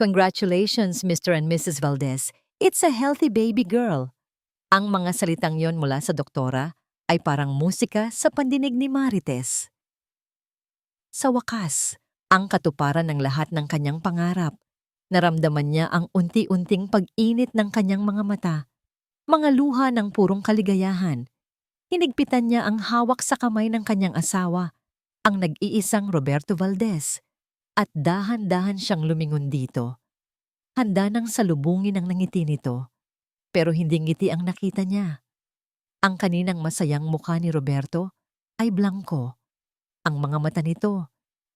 Congratulations, Mr. and Mrs. Valdez. It's a healthy baby girl. Ang mga salitang yon mula sa doktora ay parang musika sa pandinig ni Marites. Sa wakas, ang katuparan ng lahat ng kanyang pangarap. Naramdaman niya ang unti-unting pag-init ng kanyang mga mata, mga luha ng purong kaligayahan. Hinigpitan niya ang hawak sa kamay ng kanyang asawa, ang nag-iisang Roberto Valdez, at dahan-dahan siyang lumingon dito. Handa nang salubungin ang nangiti nito, pero hindi ngiti ang nakita niya. Ang kaninang masayang mukha ni Roberto ay blangko. Ang mga mata nito,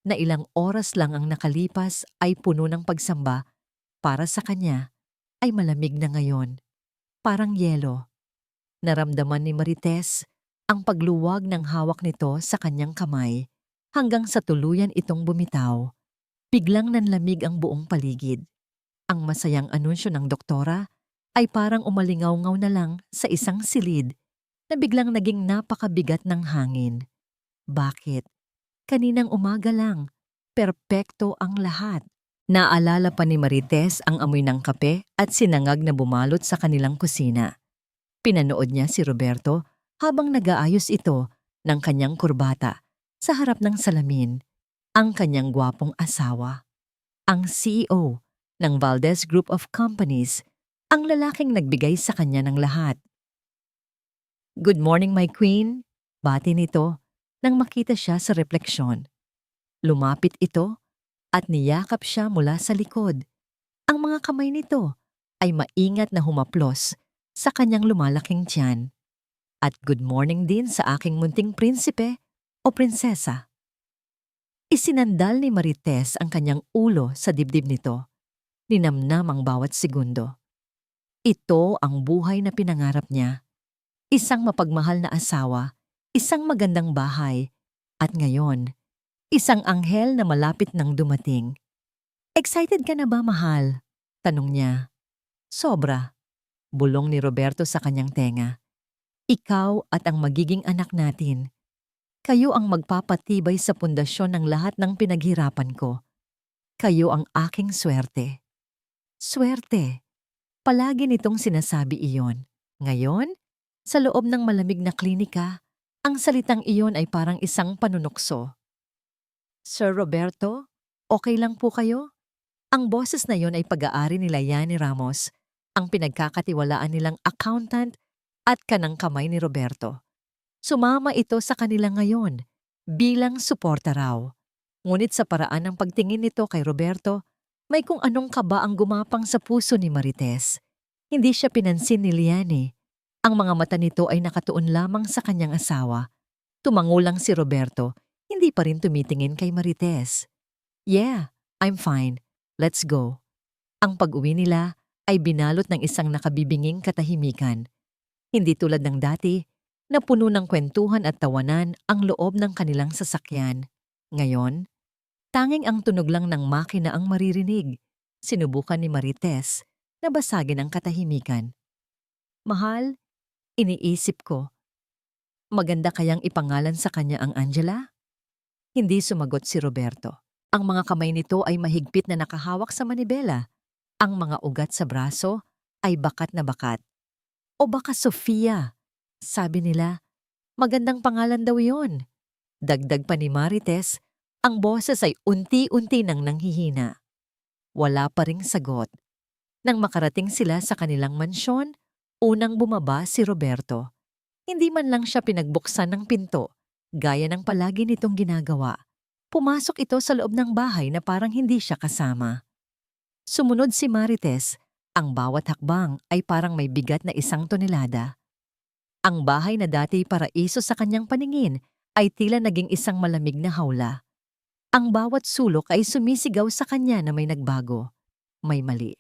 na ilang oras lang ang nakalipas ay puno ng pagsamba, para sa kanya ay malamig na ngayon, parang yelo. Naramdaman ni Marites ang pagluwag ng hawak nito sa kanyang kamay hanggang sa tuluyan itong bumitaw. Biglang nanlamig ang buong paligid. Ang masayang anunsyo ng doktora ay parang umalingaw-ngaw na lang sa isang silid na biglang naging napakabigat ng hangin. Bakit? Kaninang umaga lang, perpekto ang lahat. Naalala pa ni Marites ang amoy ng kape at sinangag na bumalot sa kanilang kusina. Pinanood niya si Roberto habang nag-aayos ito ng kanyang kurbata sa harap ng salamin, ang kanyang gwapong asawa. Ang CEO ng Valdez Group of Companies, ang lalaking nagbigay sa kanya ng lahat. "Good morning, my queen," bati nito nang makita siya sa refleksyon. Lumapit ito at niyakap siya mula sa likod. Ang mga kamay nito ay maingat na humaplos sa kanyang lumalaking tiyan. "At good morning din sa aking munting prinsipe o prinsesa." Isinandal ni Marites ang kanyang ulo sa dibdib nito. Ninamnam ang bawat segundo. Ito ang buhay na pinangarap niya. Isang mapagmahal na asawa, isang magandang bahay, at ngayon, isang anghel na malapit nang dumating. "Excited ka na ba, mahal?" tanong niya. "Sobra," bulong ni Roberto sa kanyang tenga. "Ikaw at ang magiging anak natin. Kayo ang magpapatibay sa pundasyon ng lahat ng pinaghirapan ko. Kayo ang aking swerte." Swerte. Palagi nitong sinasabi iyon. Ngayon, sa loob ng malamig na klinika, ang salitang iyon ay parang isang panunukso. "Sir Roberto, okay lang po kayo?" Ang boses na yon ay pag-aari nila Yani Ramos, ang pinagkakatiwalaan nilang accountant at kanang kamay ni Roberto. Sumama ito sa kanila ngayon, bilang suporta raw. Ngunit sa paraan ng pagtingin nito kay Roberto, may kung anong kaba ang gumapang sa puso ni Marites. Hindi siya pinansin ni Liani. Ang mga mata nito ay nakatuon lamang sa kanyang asawa. Tumango lang si Roberto, hindi pa rin tumitingin kay Marites. "Yeah, I'm fine. Let's go." Ang pag-uwi nila ay binalot ng isang nakabibinging katahimikan. Hindi tulad ng dati, na puno ng kwentuhan at tawanan ang loob ng kanilang sasakyan. Ngayon, tanging ang tunog lang ng makina ang maririnig. Sinubukan ni Marites na basagin ang katahimikan. "Mahal, iniisip ko, maganda kayang ipangalan sa kanya ang Angela?" Hindi sumagot si Roberto. Ang mga kamay nito ay mahigpit na nakahawak sa manibela. Ang mga ugat sa braso ay bakat na bakat. "O baka Sofia," sabi nila. "Magandang pangalan daw yon." Dagdag pa ni Marites, ang boses ay unti-unti nang nanghihina. Wala pa ring sagot. Nang makarating sila sa kanilang mansyon, unang bumaba si Roberto. Hindi man lang siya pinagbuksan ng pinto, gaya ng palagi nitong ginagawa. Pumasok ito sa loob ng bahay na parang hindi siya kasama. Sumunod si Marites, ang bawat hakbang ay parang may bigat na 1 tonelada. Ang bahay na dati paraiso sa kanyang paningin ay tila naging isang malamig na hawla. Ang bawat sulok ay sumisigaw sa kanya na may nagbago, may mali.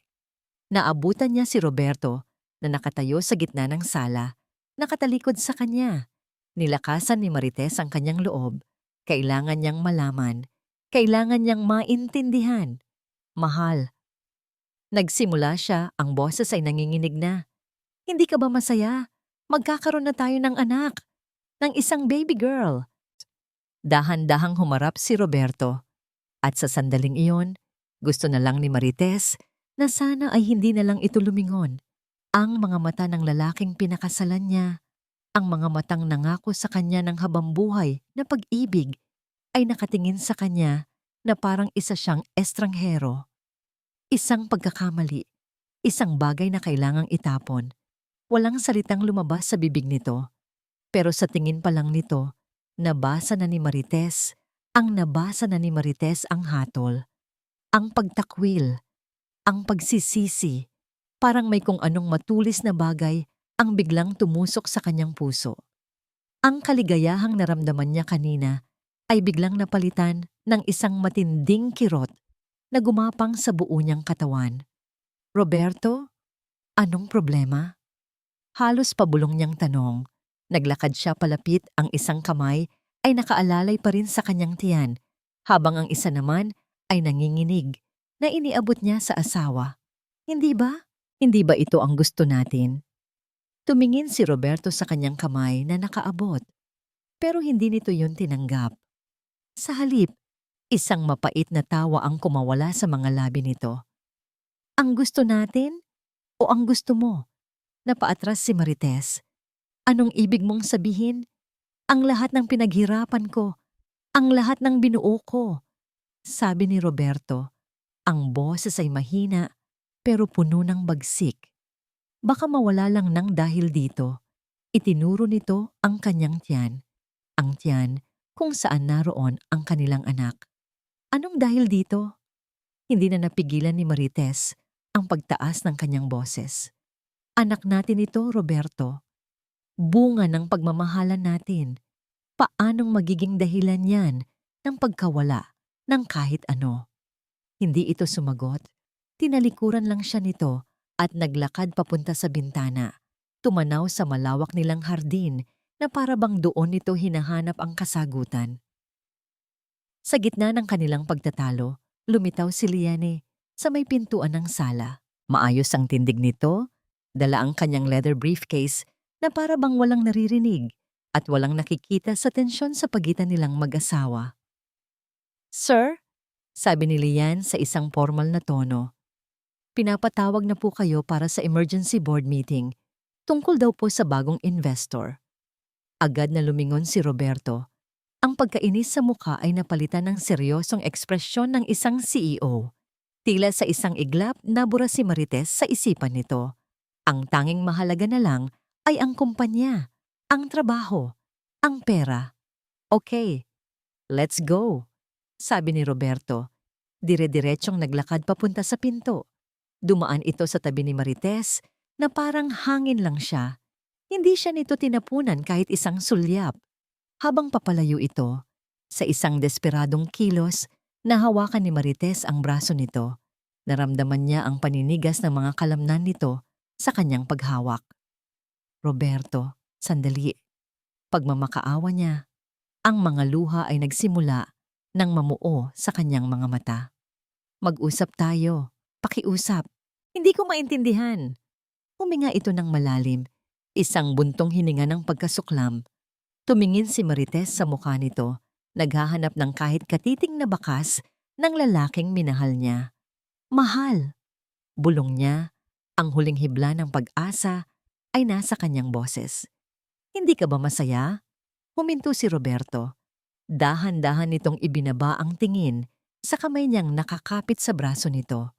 Naabutan niya si Roberto na nakatayo sa gitna ng sala, nakatalikod sa kanya. Nilakasan ni Marites ang kanyang loob. Kailangan niyang malaman. Kailangan niyang maintindihan. "Mahal." Nagsimula siya, ang boses ay nanginginig na. "Hindi ka ba masaya? Magkakaroon na tayo ng anak. Ng isang baby girl." Dahan-dahang humarap si Roberto. At sa sandaling iyon, Gusto na lang ni Marites na sana ay hindi na lang ito lumingon. Ang mga mata ng lalaking pinakasalan niya, ang mga matang nangako sa kanya ng habambuhay na pag-ibig, ay nakatingin sa kanya na parang isa siyang estranghero. Isang pagkakamali, isang bagay na kailangang itapon. Walang salitang lumabas sa bibig nito. Pero sa tingin pa lang nito, nabasa na ni Marites ang hatol, ang pagtakwil, ang pagsisisi. Parang may kung anong matulis na bagay ang biglang tumusok sa kanyang puso. Ang kaligayahang naramdaman niya kanina ay biglang napalitan ng isang matinding kirot na gumapang sa buo niyang katawan. Roberto, anong problema? Halos pabulong niyang tanong. Naglakad siya palapit, ang isang kamay ay nakaalalay pa rin sa kanyang tiyan, habang ang isa naman ay nanginginig na iniabot niya sa asawa. Hindi ba? Hindi ba ito ang gusto natin? Tumingin si Roberto sa kanyang kamay na nakaabot, pero hindi nito yun tinanggap. Sa halip, isang mapait na tawa ang kumawala sa mga labi nito. Ang gusto natin o ang gusto mo? Napaatras si Marites. Anong ibig mong sabihin? Ang lahat ng pinaghirapan ko, ang lahat ng binuo ko. Sabi ni Roberto, ang boses ay mahina pero puno ng bagsik. Baka mawala lang ng dahil dito. Itinuro nito ang kanyang tiyan. Ang tiyan kung saan naroon ang kanilang anak. Anong dahil dito? Hindi na napigilan ni Marites ang pagtaas ng kanyang boses. Anak natin ito, Roberto. Bunga ng pagmamahalan natin. Paanong magiging dahilan yan ng pagkawala ng kahit ano? Hindi ito sumagot. Tinalikuran lang siya nito at naglakad papunta sa bintana. Tumanaw sa malawak nilang hardin na para bang doon nito hinahanap ang kasagutan. Sa gitna ng kanilang pagtatalo, lumitaw si Liane sa may pintuan ng sala. Maayos ang tindig nito, dala ang kanyang leather briefcase na para bang walang naririnig at walang nakikita sa tensyon sa pagitan nilang mag-asawa. Sir, sabi ni Liane sa isang formal na tono, pinapatawag na po kayo para sa emergency board meeting tungkol daw po sa bagong investor. Agad na lumingon si Roberto. Ang pagkainis sa mukha ay napalitan ng seryosong ekspresyon ng isang CEO. Tila sa isang iglap, nabura si Marites sa isipan nito. Ang tanging mahalaga na lang ay ang kumpanya, ang trabaho, ang pera. Okay, let's go, sabi ni Roberto. Dire-diretsong naglakad papunta sa pinto. Dumaan ito sa tabi ni Marites na parang hangin lang siya. Hindi siya nito tinapunan kahit isang sulyap. Habang papalayo ito, sa isang desperadong kilos, nahawakan ni Marites ang braso nito. Naramdaman niya ang paninigas ng mga kalamnan nito sa kanyang paghawak. Roberto, sandali. Pagmamakaawa niya, ang mga luha ay nagsimula ng mamuo sa kanyang mga mata. Mag-usap tayo, pakiusap. Hindi ko maintindihan. Huminga ito ng malalim, isang buntong hininga ng pagkasuklam. Tumingin si Marites sa mukha nito, naghahanap ng kahit katiting na bakas ng lalaking minahal niya. Mahal! Bulong niya, ang huling hibla ng pag-asa ay nasa kanyang boses. Hindi ka ba masaya? Huminto si Roberto. Dahan-dahan nitong ibinaba ang tingin sa kamay niyang nakakapit sa braso nito.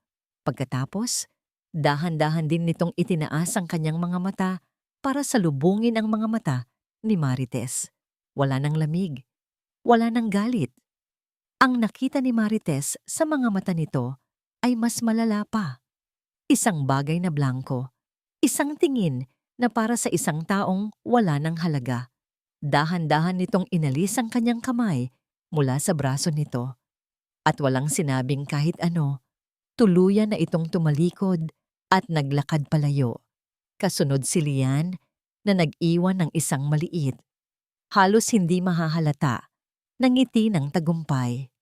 Pagkatapos, dahan-dahan din nitong itinaas ang kanyang mga mata para salubungin ang mga mata ni Marites. Wala ng lamig, wala ng galit. Ang nakita ni Marites sa mga mata nito ay mas malala pa. Isang bagay na blanko, isang tingin na para sa isang taong wala ng halaga. Dahan-dahan nitong inalis ang kanyang kamay mula sa braso nito. At walang sinabing kahit ano, tuluyan na itong tumalikod at naglakad palayo. Kasunod si Liane na nag-iwan ng isang maliit, halos hindi mahahalata, na ngiti ng tagumpay.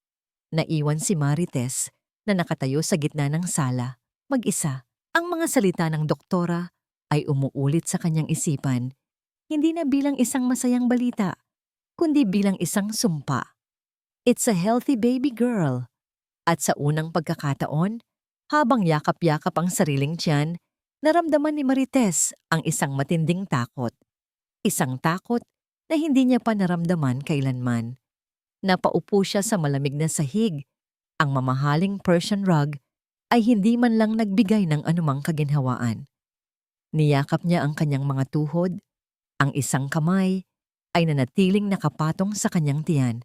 Naiwan si Marites na nakatayo sa gitna ng sala, mag-isa. Ang mga salita ng doktora ay umuulit sa kanyang isipan, hindi na bilang isang masayang balita, kundi bilang isang sumpa. It's a healthy baby girl. At sa unang pagkakataon, habang yakap-yakap ang sariling tiyan, naramdaman ni Marites ang isang matinding takot. Isang takot na hindi niya pa naramdaman kailanman. Napaupo siya sa malamig na sahig. Ang mamahaling Persian rug ay hindi man lang nagbigay ng anumang kaginhawaan. Niyakap niya ang kanyang mga tuhod. Ang isang kamay ay nanatiling nakapatong sa kanyang tiyan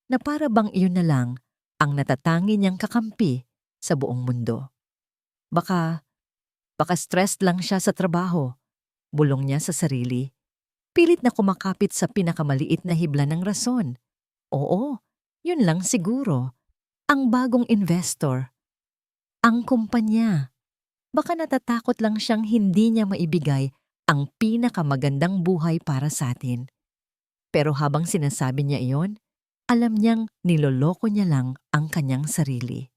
na para bang iyon na lang ang natatangi niyang kakampi sa buong mundo. Baka stressed lang siya sa trabaho, bulong niya sa sarili. Pilit na kumakapit sa pinakamaliit na hibla ng rason. Oo, yun lang siguro. Ang bagong investor. Ang kumpanya. Baka natatakot lang siyang hindi niya maibigay ang pinakamagandang buhay para sa atin. Pero habang sinasabi niya iyon, alam niyang niloloko niya lang ang kanyang sarili.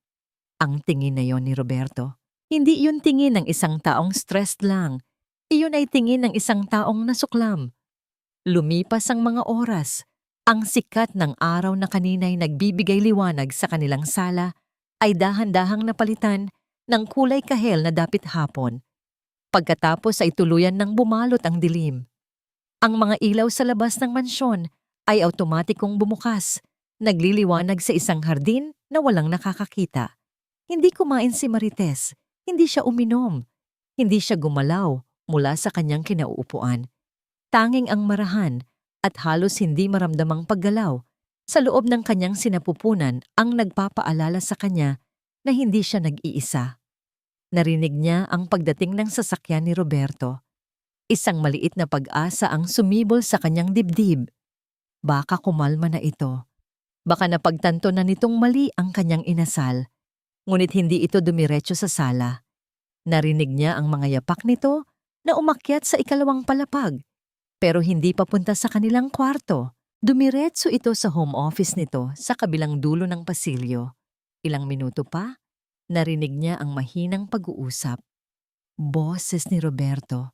Ang tingin na yon ni Roberto, hindi iyon tingin ng isang taong stressed lang. Iyon ay tingin ng isang taong nasuklam. Lumipas ang mga oras. Ang sikat ng araw na kanina'y nagbibigay liwanag sa kanilang sala ay dahan-dahang napalitan ng kulay kahel na dapit hapon. Pagkatapos ay tuluyan ng bumalot ang dilim. Ang mga ilaw sa labas ng mansyon ay automatikong bumukas, nagliliwanag sa isang hardin na walang nakakakita. Hindi kumain si Marites, hindi siya uminom, hindi siya gumalaw mula sa kanyang kinauupuan. Tanging ang marahan at halos hindi maramdamang paggalaw sa loob ng kanyang sinapupunan ang nagpapaalala sa kanya na hindi siya nag-iisa. Narinig niya ang pagdating ng sasakyan ni Roberto. Isang maliit na pag-asa ang sumibol sa kanyang dibdib. Baka kumalma na ito. Baka napagtanto na nitong mali ang kanyang inasal. Ngunit hindi ito dumiretso sa sala. Narinig niya ang mga yapak nito na umakyat sa ikalawang palapag. Pero hindi papunta sa kanilang kwarto. Dumiretso ito sa home office nito sa kabilang dulo ng pasilyo. Ilang minuto pa, narinig niya ang mahinang pag-uusap. Boses ni Roberto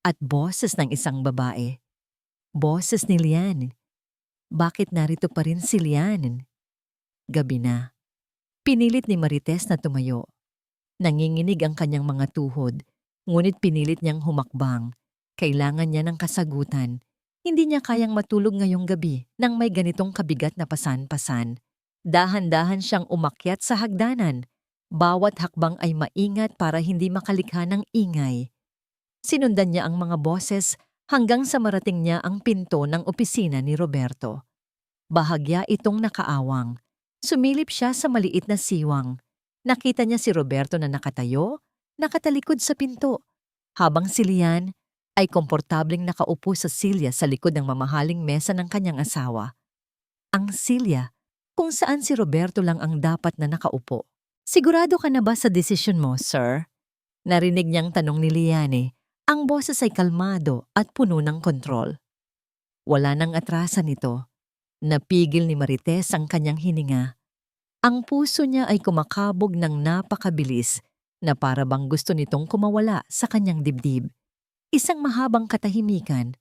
at boses ng isang babae. Boses ni Lian. Bakit narito pa rin si Lian? Gabi na. Pinilit ni Marites na tumayo. Nanginginig ang kanyang mga tuhod, ngunit pinilit niyang humakbang. Kailangan niya ng kasagutan. Hindi niya kayang matulog ngayong gabi nang may ganitong kabigat na pasan-pasan. Dahan-dahan siyang umakyat sa hagdanan. Bawat hakbang ay maingat para hindi makalikha ng ingay. Sinundan niya ang mga boses hanggang sa marating niya ang pinto ng opisina ni Roberto. Bahagya itong nakaawang. Sumilip siya sa maliit na siwang. Nakita niya si Roberto na nakatayo, nakatalikod sa pinto, habang si Lian ay komportableng nakaupo sa silya sa likod ng mamahaling mesa ng kanyang asawa. Ang silya kung saan si Roberto lang ang dapat na nakaupo. Sigurado ka na ba sa desisyon mo, sir? Narinig niyang tanong ni Liane. Ang boses ay kalmado at puno ng kontrol. Wala nang atrasan ito. Napigil ni Marites ang kanyang hininga. Ang puso niya ay kumakabog ng napakabilis na para bang gusto nitong kumawala sa kanyang dibdib. Isang mahabang katahimikan.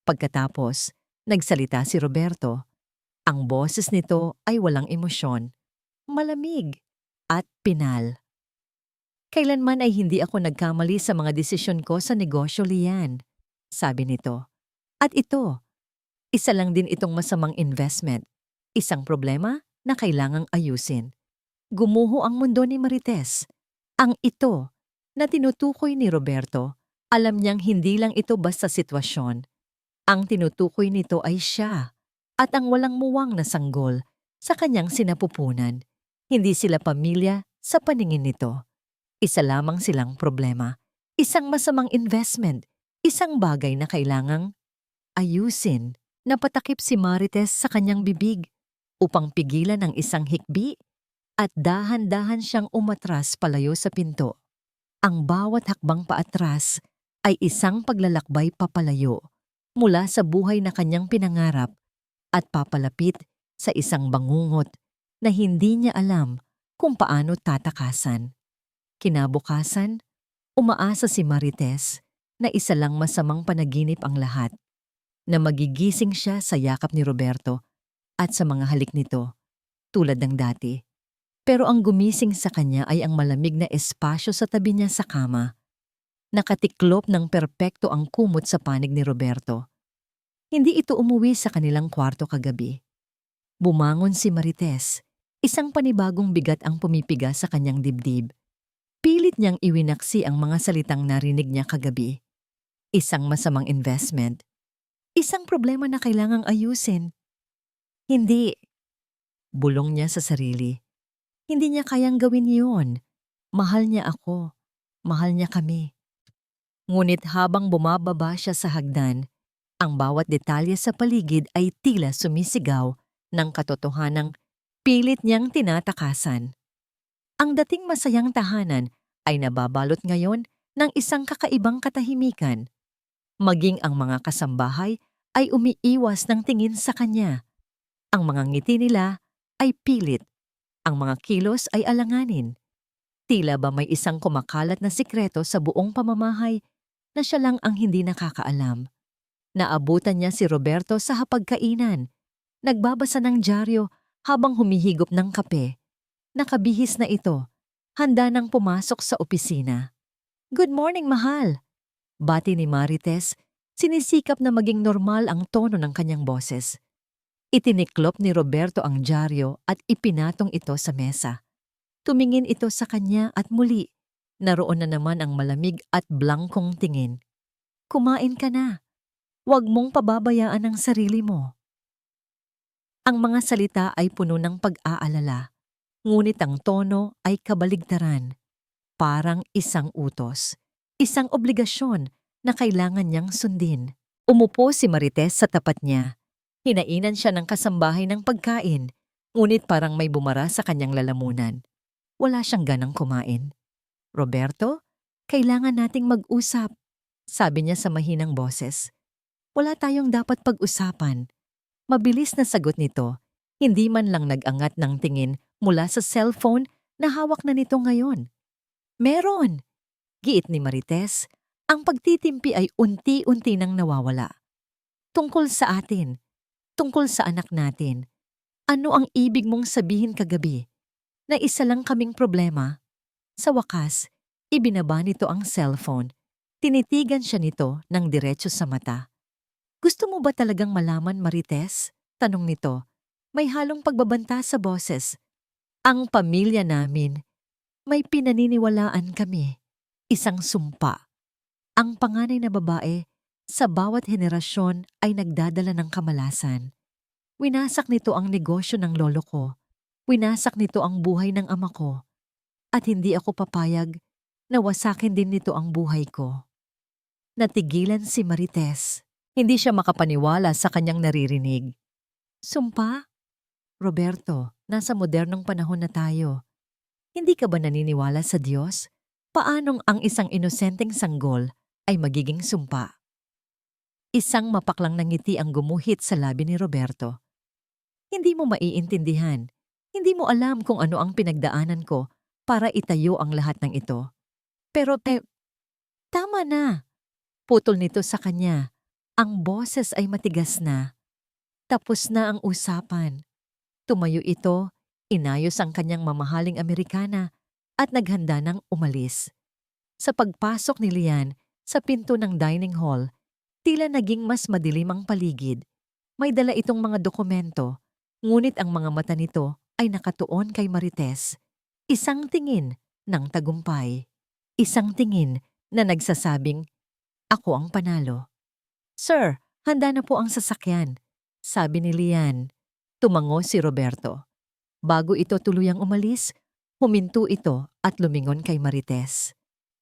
Pagkatapos, nagsalita si Roberto. Ang boses nito ay walang emosyon, malamig at pinal. Kailanman ay hindi ako nagkamali sa mga desisyon ko sa negosyo, Lian, sabi nito. At ito, isa lang din itong masamang investment. Isang problema na kailangang ayusin. Gumuho ang mundo ni Marites. Ang ito na tinutukoy ni Roberto, alam niyang hindi lang ito basta sitwasyon. Ang tinutukoy nito ay siya at ang walang muwang na sanggol sa kanyang sinapupunan. Hindi sila pamilya sa paningin nito. Isa lamang silang problema. Isang masamang investment. Isang bagay na kailangang ayusin. Napatakip si Marites sa kanyang bibig upang pigilan ang isang hikbi at dahan-dahan siyang umatras palayo sa pinto. Ang bawat hakbang paatras ay isang paglalakbay papalayo mula sa buhay na kanyang pinangarap at papalapit sa isang bangungot na hindi niya alam kung paano tatakasan. Kinabukasan, umaasa si Marites na isa lang masamang panaginip ang lahat, na magigising siya sa yakap ni Roberto at sa mga halik nito, tulad ng dati. Pero ang gumising sa kanya ay ang malamig na espasyo sa tabi niya sa kama. Nakatiklop ng perpekto ang kumot sa panig ni Roberto. Hindi ito umuwi sa kanilang kwarto kagabi. Bumangon si Marites. Isang panibagong bigat ang pumipiga sa kanyang dibdib. Pilit niyang iwinaksi ang mga salitang narinig niya kagabi. Isang masamang investment. Isang problema na kailangang ayusin. Hindi. Bulong niya sa sarili. Hindi niya kayang gawin yun. Mahal niya ako. Mahal niya kami. Ngunit habang bumababa siya sa hagdan, ang bawat detalye sa paligid ay tila sumisigaw ng katotohanang pilit niyang tinatakasan. Ang dating masayang tahanan ay nababalot ngayon ng isang kakaibang katahimikan. Maging ang mga kasambahay ay umiiwas ng tingin sa kanya. Ang mga ngiti nila ay pilit. Ang mga kilos ay alanganin. Tila ba may isang kumakalat na sikreto sa buong pamamahay na siya lang ang hindi nakakaalam. Naabutan niya si Roberto sa hapagkainan. Nagbabasa ng dyaryo habang humihigop ng kape. Nakabihis na ito. Handa nang pumasok sa opisina. "Good morning, mahal." Bati ni Marites, sinisikap na maging normal ang tono ng kanyang boses. Itiniklop ni Roberto ang dyaryo at ipinatong ito sa mesa. Tumingin ito sa kanya at muli, naroon na naman ang malamig at blangkong tingin. "Kumain ka na. Huwag mong pababayaan ang sarili mo." Ang mga salita ay puno ng pag-aalala, ngunit ang tono ay kabaligtaran. Parang isang utos, isang obligasyon na kailangan niyang sundin. Umupo si Marites sa tapat niya. Hinainan siya ng kasambahay ng pagkain, ngunit parang may bumara sa kanyang lalamunan. Wala siyang ganang kumain. "Roberto, kailangan nating mag-usap," sabi niya sa mahinang boses. "Wala tayong dapat pag-usapan." Mabilis na sagot nito, hindi man lang nag-angat ng tingin mula sa cellphone na hawak na nito ngayon. "Meron," giit ni Marites. Ang pagtitimpi ay unti-unti nang nawawala. "Tungkol sa atin, tungkol sa anak natin. Ano ang ibig mong sabihin kagabi? Na isa lang kaming problema?" Sa wakas, ibinaba nito ang cellphone. Tinitigan siya nito ng diretso sa mata. "Gusto mo ba talagang malaman, Marites?" Tanong nito. May halong pagbabanta sa boses. "Ang pamilya namin, may pinaniniwalaan kami. Isang sumpa. Ang panganay na babae, sa bawat henerasyon ay nagdadala ng kamalasan. Winasak nito ang negosyo ng lolo ko. Winasak nito ang buhay ng ama ko. At hindi ako papayag na wasakin din nito ang buhay ko." Natigilan si Marites. Hindi siya makapaniwala sa kanyang naririnig. "Sumpa? Roberto, nasa modernong panahon na tayo. Hindi ka ba naniniwala sa Diyos? Paanong ang isang inosenteng sanggol ay magiging sumpa?" Isang mapaklang na ngiti ang gumuhit sa labi ni Roberto. "Hindi mo maiintindihan. Hindi mo alam kung ano ang pinagdaanan ko para itayo ang lahat ng ito. Pero tama na." Putol nito sa kanya. Ang boses ay matigas na. Tapos na ang usapan. Tumayo ito, inayos ang kanyang mamahaling Amerikana at naghanda ng umalis. Sa pagpasok ni Lian sa pinto ng dining hall, tila naging mas madilim ang paligid. May dala itong mga dokumento, ngunit ang mga mata nito ay nakatuon kay Marites. Isang tingin ng tagumpay. Isang tingin na nagsasabing, "Ako ang panalo." "Sir, handa na po ang sasakyan," sabi ni Lian. Tumango si Roberto. Bago ito tuluyang umalis, huminto ito at lumingon kay Marites.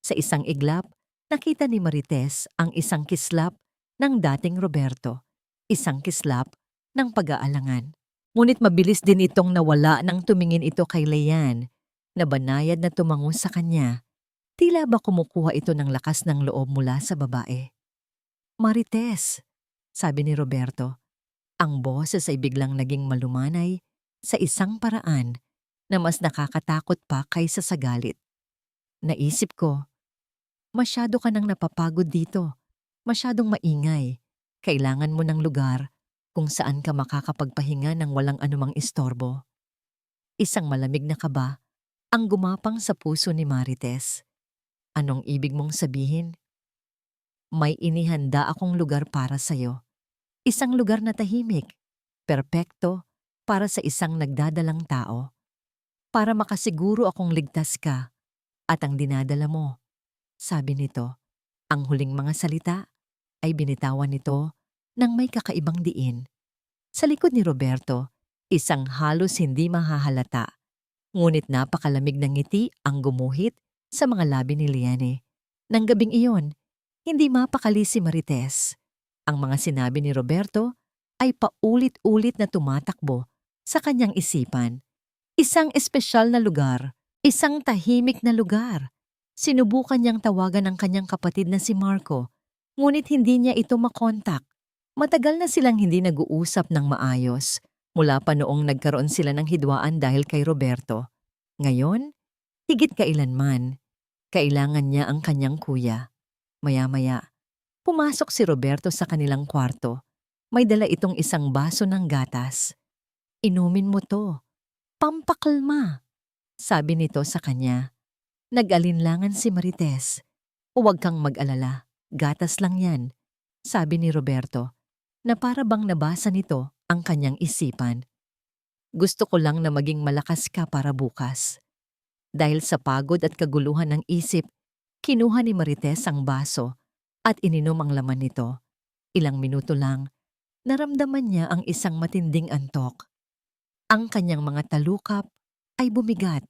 Sa isang iglap, nakita ni Marites ang isang kislap ng dating Roberto. Isang kislap ng pag-aalangan. Ngunit mabilis din itong nawala nang tumingin ito kay Lian, na banayad na tumango sa kanya. Tila ba kumukuha ito ng lakas ng loob mula sa babae. "Marites," sabi ni Roberto. Ang boses ay biglang naging malumanay sa isang paraan na mas nakakatakot pa kaysa sa galit. "Naisip ko, masyado ka nang napapagod dito. Masyadong maingay. Kailangan mo ng lugar kung saan ka makakapagpahinga ng walang anumang istorbo." Isang malamig na kaba ang gumapang sa puso ni Marites. Anong ibig mong sabihin? May inihanda akong lugar para sa'yo. Isang lugar na tahimik, perpekto, para sa isang nagdadalang tao. Para makasiguro akong ligtas ka at ang dinadala mo. Sabi nito, ang huling mga salita ay binitawan nito ng may kakaibang diin. Sa likod ni Roberto, isang halos hindi mahahalata, ngunit napakalamig ng ngiti ang gumuhit sa mga labi ni Liane. Nang gabing iyon, hindi mapakali si Marites. Ang mga sinabi ni Roberto ay paulit-ulit na tumatakbo sa kanyang isipan. Isang espesyal na lugar, isang tahimik na lugar. Sinubukan niyang tawagan ang kanyang kapatid na si Marco, ngunit hindi niya ito makontak. Matagal na silang hindi nag-uusap ng maayos, mula pa noong nagkaroon sila ng hidwaan dahil kay Roberto. Ngayon, higit kailanman, kailangan niya ang kanyang kuya. Maya-maya, pumasok si Roberto sa kanilang kwarto. May dala itong isang baso ng gatas. Inumin mo to. Pampakalma, sabi nito sa kanya. Nag-alinlangan si Marites. Huwag kang mag-alala, gatas lang yan, sabi ni Roberto, na para bang nabasa nito ang kanyang isipan. Gusto ko lang na maging malakas ka para bukas. Dahil sa pagod at kaguluhan ng isip, kinuha ni Marites ang baso at ininom ang laman nito. Ilang minuto lang, naramdaman niya ang isang matinding antok. Ang kanyang mga talukap ay bumigat.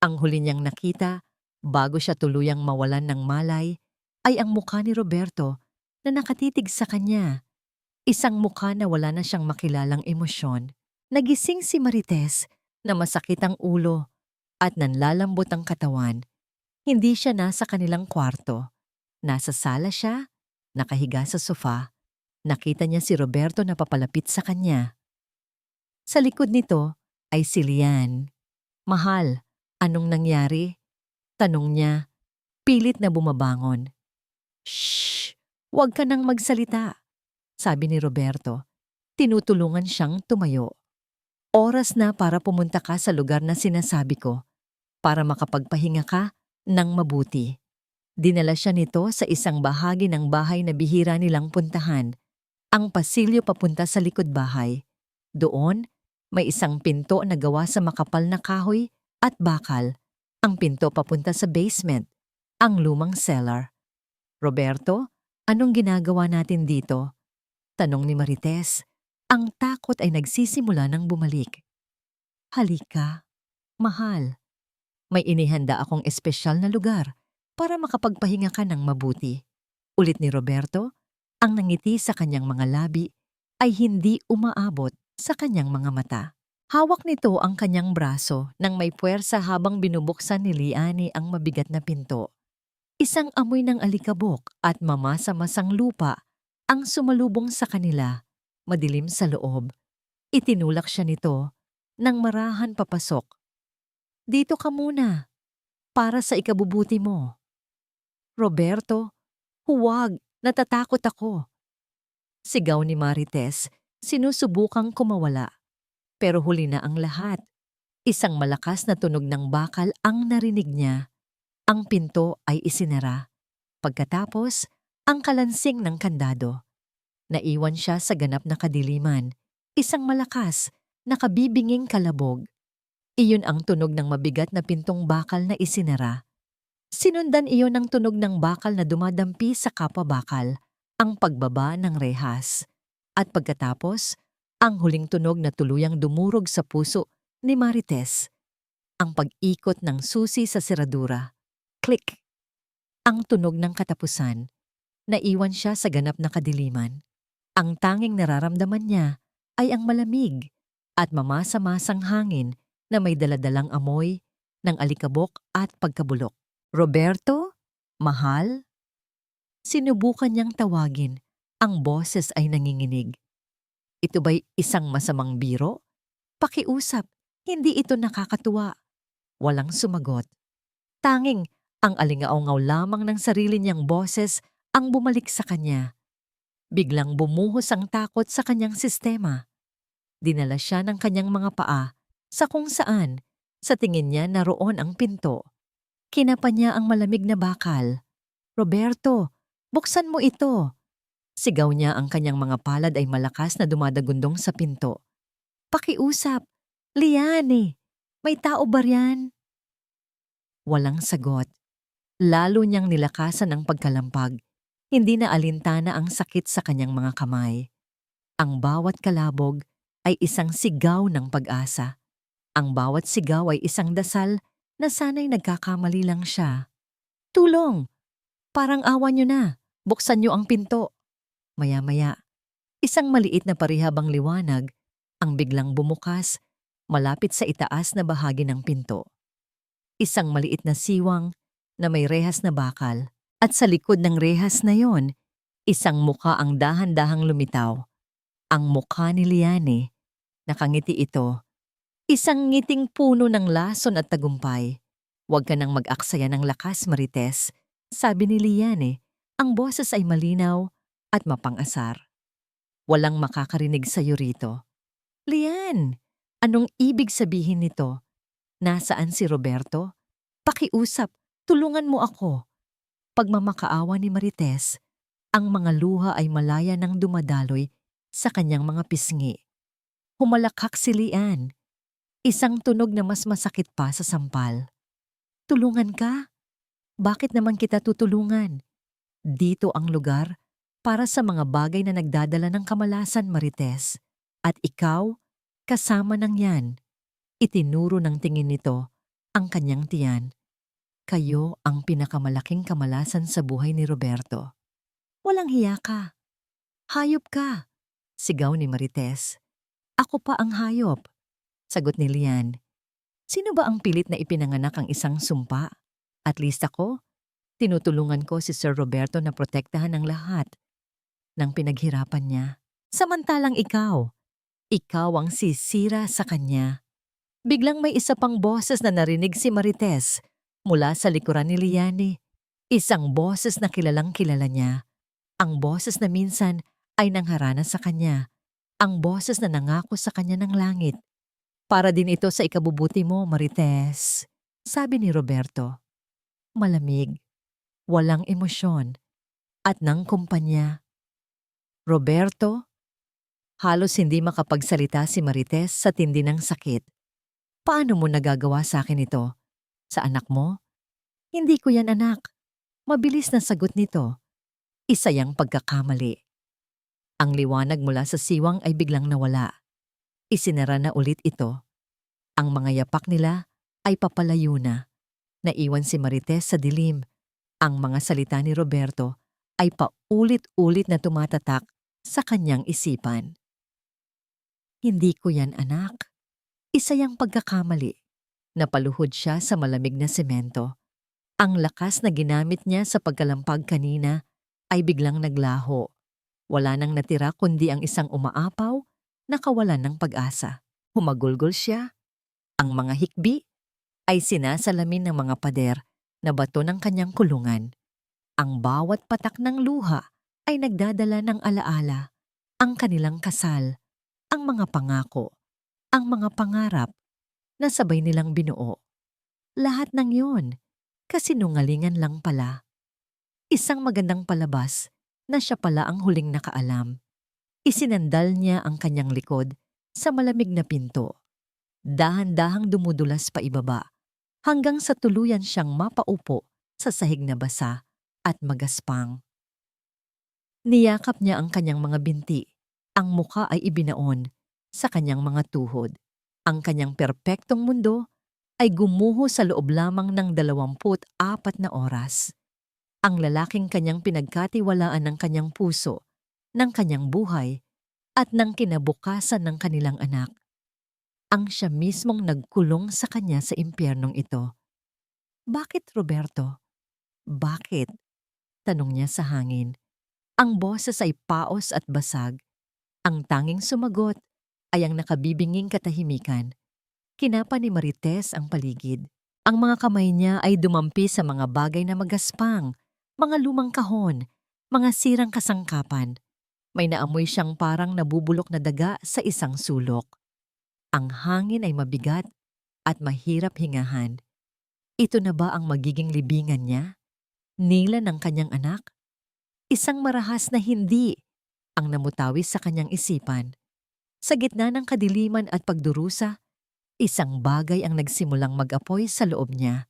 Ang huli niyang nakita, bago siya tuluyang mawalan ng malay, ay ang mukha ni Roberto na nakatitig sa kanya. Isang mukha na wala na siyang makilalang emosyon. Nagising si Marites na masakit ang ulo at nanlalambot ang katawan. Hindi siya nasa kanilang kwarto. Nasa sala siya, nakahiga sa sofa. Nakita niya si Roberto na papalapit sa kanya. Sa likod nito ay si Lian. Mahal, anong nangyari? Tanong niya, pilit na bumabangon. Shh! Huwag ka nang magsalita, sabi ni Roberto. Tinutulungan siyang tumayo. Oras na para pumunta ka sa lugar na sinasabi ko, para makapagpahinga ka ng mabuti. Dinala siya nito sa isang bahagi ng bahay na bihira nilang puntahan, ang pasilyo papunta sa likod bahay. Doon, may isang pinto na gawa sa makapal na kahoy at bakal. Ang pinto papunta sa basement, ang lumang cellar. Roberto, anong ginagawa natin dito? Tanong ni Marites. Ang takot ay nagsisimula ng bumalik. Halika, mahal. May inihanda akong espesyal na lugar para makapagpahinga ka ng mabuti. Ulit ni Roberto, ang nangiti sa kanyang mga labi ay hindi umaabot sa kanyang mga mata. Hawak nito ang kanyang braso nang may puwersa habang binubuksan ni Liane ang mabigat na pinto. Isang amoy ng alikabok at mamasa-masang lupa ang sumalubong sa kanila, madilim sa loob. Itinulak siya nito nang marahan papasok. Dito ka muna, para sa ikabubuti mo. Roberto, huwag, natatakot ako. Sigaw ni Marites, sinusubukang kumawala. Pero huli na ang lahat. Isang malakas na tunog ng bakal ang narinig niya. Ang pinto ay isinara. Pagkatapos, ang kalansing ng kandado. Naiwan siya sa ganap na kadiliman. Isang malakas, nakabibinging kalabog. Iyon ang tunog ng mabigat na pintong bakal na isinara. Sinundan iyon ng tunog ng bakal na dumadampi sa kapwa bakal, ang pagbaba ng rehas. At pagkatapos, ang huling tunog na tuluyang dumurog sa puso ni Marites. Ang pag-ikot ng susi sa seradura. Click! Ang tunog ng katapusan. Naiwan siya sa ganap na kadiliman. Ang tanging nararamdaman niya ay ang malamig at mamasa-masang hangin na may daladalang amoy ng alikabok at pagkabulok. Roberto? Mahal? Sinubukan niyang tawagin. Ang boses ay nanginginig. Ito ba'y isang masamang biro? Pakiusap, hindi ito nakakatuwa. Walang sumagot. Tanging ang alingaungaw lamang ng sarili niyang boses ang bumalik sa kanya. Biglang bumuhos ang takot sa kanyang sistema. Dinala siya ng kanyang mga paa Sa kung saan, sa tingin niya naroon ang pinto. Kinapa niya ang malamig na bakal. "Roberto, buksan mo ito!" Sigaw niya, ang kanyang mga palad ay malakas na dumadagundong sa pinto. "Pakiusap! Liane! May tao ba riyan?" Walang sagot. Lalo niyang nilakasan ang pagkalampag. Hindi na alintana ang sakit sa kanyang mga kamay. Ang bawat kalabog ay isang sigaw ng pag-asa. Ang bawat sigaw ay isang dasal na sana'y nagkakamali lang siya. "Tulong! Parang awa niyo na! Buksan niyo ang pinto!" Maya-maya, isang maliit na parihabang liwanag ang biglang bumukas malapit sa itaas na bahagi ng pinto. Isang maliit na siwang na may rehas na bakal, at sa likod ng rehas na yon, isang mukha ang dahan-dahang lumitaw. Ang mukha ni Liane. Nakangiti ito. Isang ngiting puno ng lason at tagumpay. "Huwag ka nang mag-aksaya ng lakas, Marites," sabi ni Liane. Ang boses ay malinaw at mapang-asar. "Walang makakarinig sa'yo rito." "Lian, anong ibig sabihin nito? Nasaan si Roberto? Pakiusap, tulungan mo ako." Pagmamakaawa ni Marites, ang mga luha ay malaya nang dumadaloy sa kanyang mga pisngi. Humalakhak si Lian, isang tunog na mas masakit pa sa sampal. "Tulungan ka? Bakit naman kita tutulungan? Dito ang lugar para sa mga bagay na nagdadala ng kamalasan, Marites. At ikaw, kasama ng yan." Itinuro ng tingin nito ang kanyang tiyan. "Kayo ang pinakamalaking kamalasan sa buhay ni Roberto." "Walang hiya ka. Hayop ka!" sigaw ni Marites. "Ako pa ang hayop," sagot ni Lian. "Sino ba ang pilit na ipinanganak ang isang sumpa? At least ako, tinutulungan ko si Sir Roberto na protektahan ang lahat ng pinaghirapan niya. Samantalang ikaw ang sisira sa kanya." Biglang may isa pang boses na narinig si Marites mula sa likuran ni Liane. Isang boses na kilalang kilala niya. Ang boses na minsan ay nangharana sa kanya. Ang boses na nangako sa kanya ng langit. "Para din ito sa ikabubuti mo, Marites," sabi ni Roberto. Malamig, walang emosyon, at ng kumpanya. "Roberto?" Halos hindi makapagsalita si Marites sa tindi ng sakit. "Paano mo nagagawa sa akin ito? Sa anak mo?" "Hindi ko yan, anak." Mabilis na sagot nito. Isa yang pagkakamali. Ang liwanag mula sa siwang ay biglang nawala. Isinara na ulit ito. Ang mga yapak nila ay papalayo na. Naiwan si Marites sa dilim. Ang mga salita ni Roberto ay paulit-ulit na tumatatak sa kanyang isipan. "Hindi ko yan, anak." Isa yang pagkakamali. Napaluhod siya sa malamig na semento. Ang lakas na ginamit niya sa pagkalampag kanina ay biglang naglaho. Wala nang natira kundi ang isang umaapaw na kawalan ng pag-asa. Humagulgol siya. Ang mga hikbi ay sinasalamin ng mga pader na bato ng kanyang kulungan. Ang bawat patak ng luha ay nagdadala ng alaala. Ang kanilang kasal, ang mga pangako, ang mga pangarap na sabay nilang binuo. Lahat ng yun, kasinungalingan lang pala. Isang magandang palabas na siya pala ang huling nakaalam. Isinandal niya ang kanyang likod sa malamig na pinto. Dahan-dahang dumudulas pa ibaba, hanggang sa tuluyan siyang mapaupo sa sahig na basa at magaspang. Niyakap niya ang kanyang mga binti. Ang mukha ay ibinaon sa kanyang mga tuhod. Ang kanyang perpektong mundo ay gumuho sa loob lamang ng 24 na oras. Ang lalaking kanyang pinagkatiwalaan ng kanyang puso, ng kanyang buhay, at ng kinabukasan ng kanilang anak. Ang siya mismong nagkulong sa kanya sa impyernong ito. "Bakit, Roberto? Bakit?" tanong niya sa hangin. Ang boses ay paos at basag. Ang tanging sumagot ay ang nakabibinging katahimikan. Kinapa ni Marites ang paligid. Ang mga kamay niya ay dumampi sa mga bagay na magaspang, mga lumang kahon, mga sirang kasangkapan. May naamoy siyang parang nabubulok na daga sa isang sulok. Ang hangin ay mabigat at mahirap hingahan. Ito na ba ang magiging libingan niya? Nila ng kanyang anak? Isang marahas na hindi ang namutawi sa kanyang isipan. Sa gitna ng kadiliman at pagdurusa, isang bagay ang nagsimulang mag-apoy sa loob niya.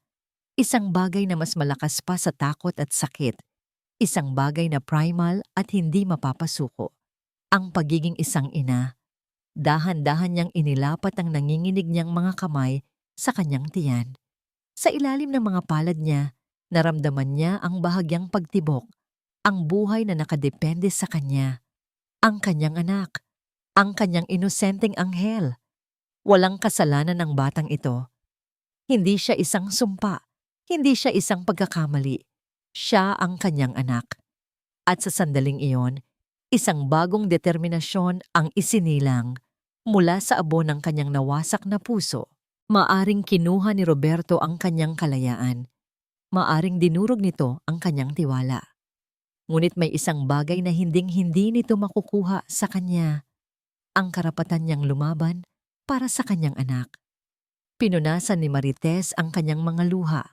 Isang bagay na mas malakas pa sa takot at sakit. Isang bagay na primal at hindi mapapasuko. Ang pagiging isang ina. Dahan-dahan niyang inilapat ang nanginginig niyang mga kamay sa kanyang tiyan. Sa ilalim ng mga palad niya, naramdaman niya ang bahagyang pagtibok, ang buhay na nakadepende sa kanya, ang kanyang anak, ang kanyang inosenteng anghel. Walang kasalanan ng batang ito. Hindi siya isang sumpa, hindi siya isang pagkakamali. Siya ang kanyang anak. At sa sandaling iyon, isang bagong determinasyon ang isinilang mula sa abo ng kanyang nawasak na puso. Maaring kinuha ni Roberto ang kanyang kalayaan. Maaring dinurog nito ang kanyang tiwala. Ngunit may isang bagay na hinding-hindi nito makukuha sa kanya. Ang karapatan niyang lumaban para sa kanyang anak. Pinunasan ni Marites ang kanyang mga luha.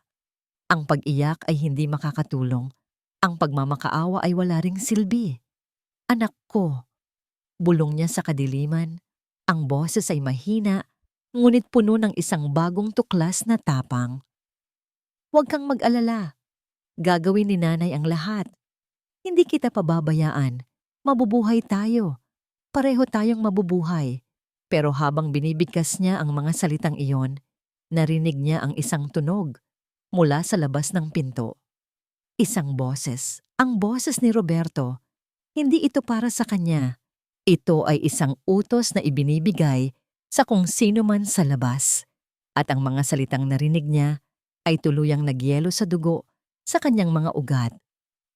Ang pag-iyak ay hindi makakatulong. Ang pagmamakaawa ay wala ring silbi. Anak ko, bulong niya sa kadiliman. Ang boses ay mahina, ngunit puno ng isang bagong tuklas na tapang. Huwag kang mag-alala. Gagawin ni nanay ang lahat. Hindi kita pababayaan. Mabubuhay tayo. Pareho tayong mabubuhay. Pero habang binibigkas niya ang mga salitang iyon, narinig niya ang isang tunog mula sa labas ng pinto. Isang boses. Ang boses ni Roberto. Hindi ito para sa kanya. Ito ay isang utos na ibinibigay sa kung sino man sa labas. At ang mga salitang narinig niya ay tuluyang nagyelo sa dugo sa kanyang mga ugat.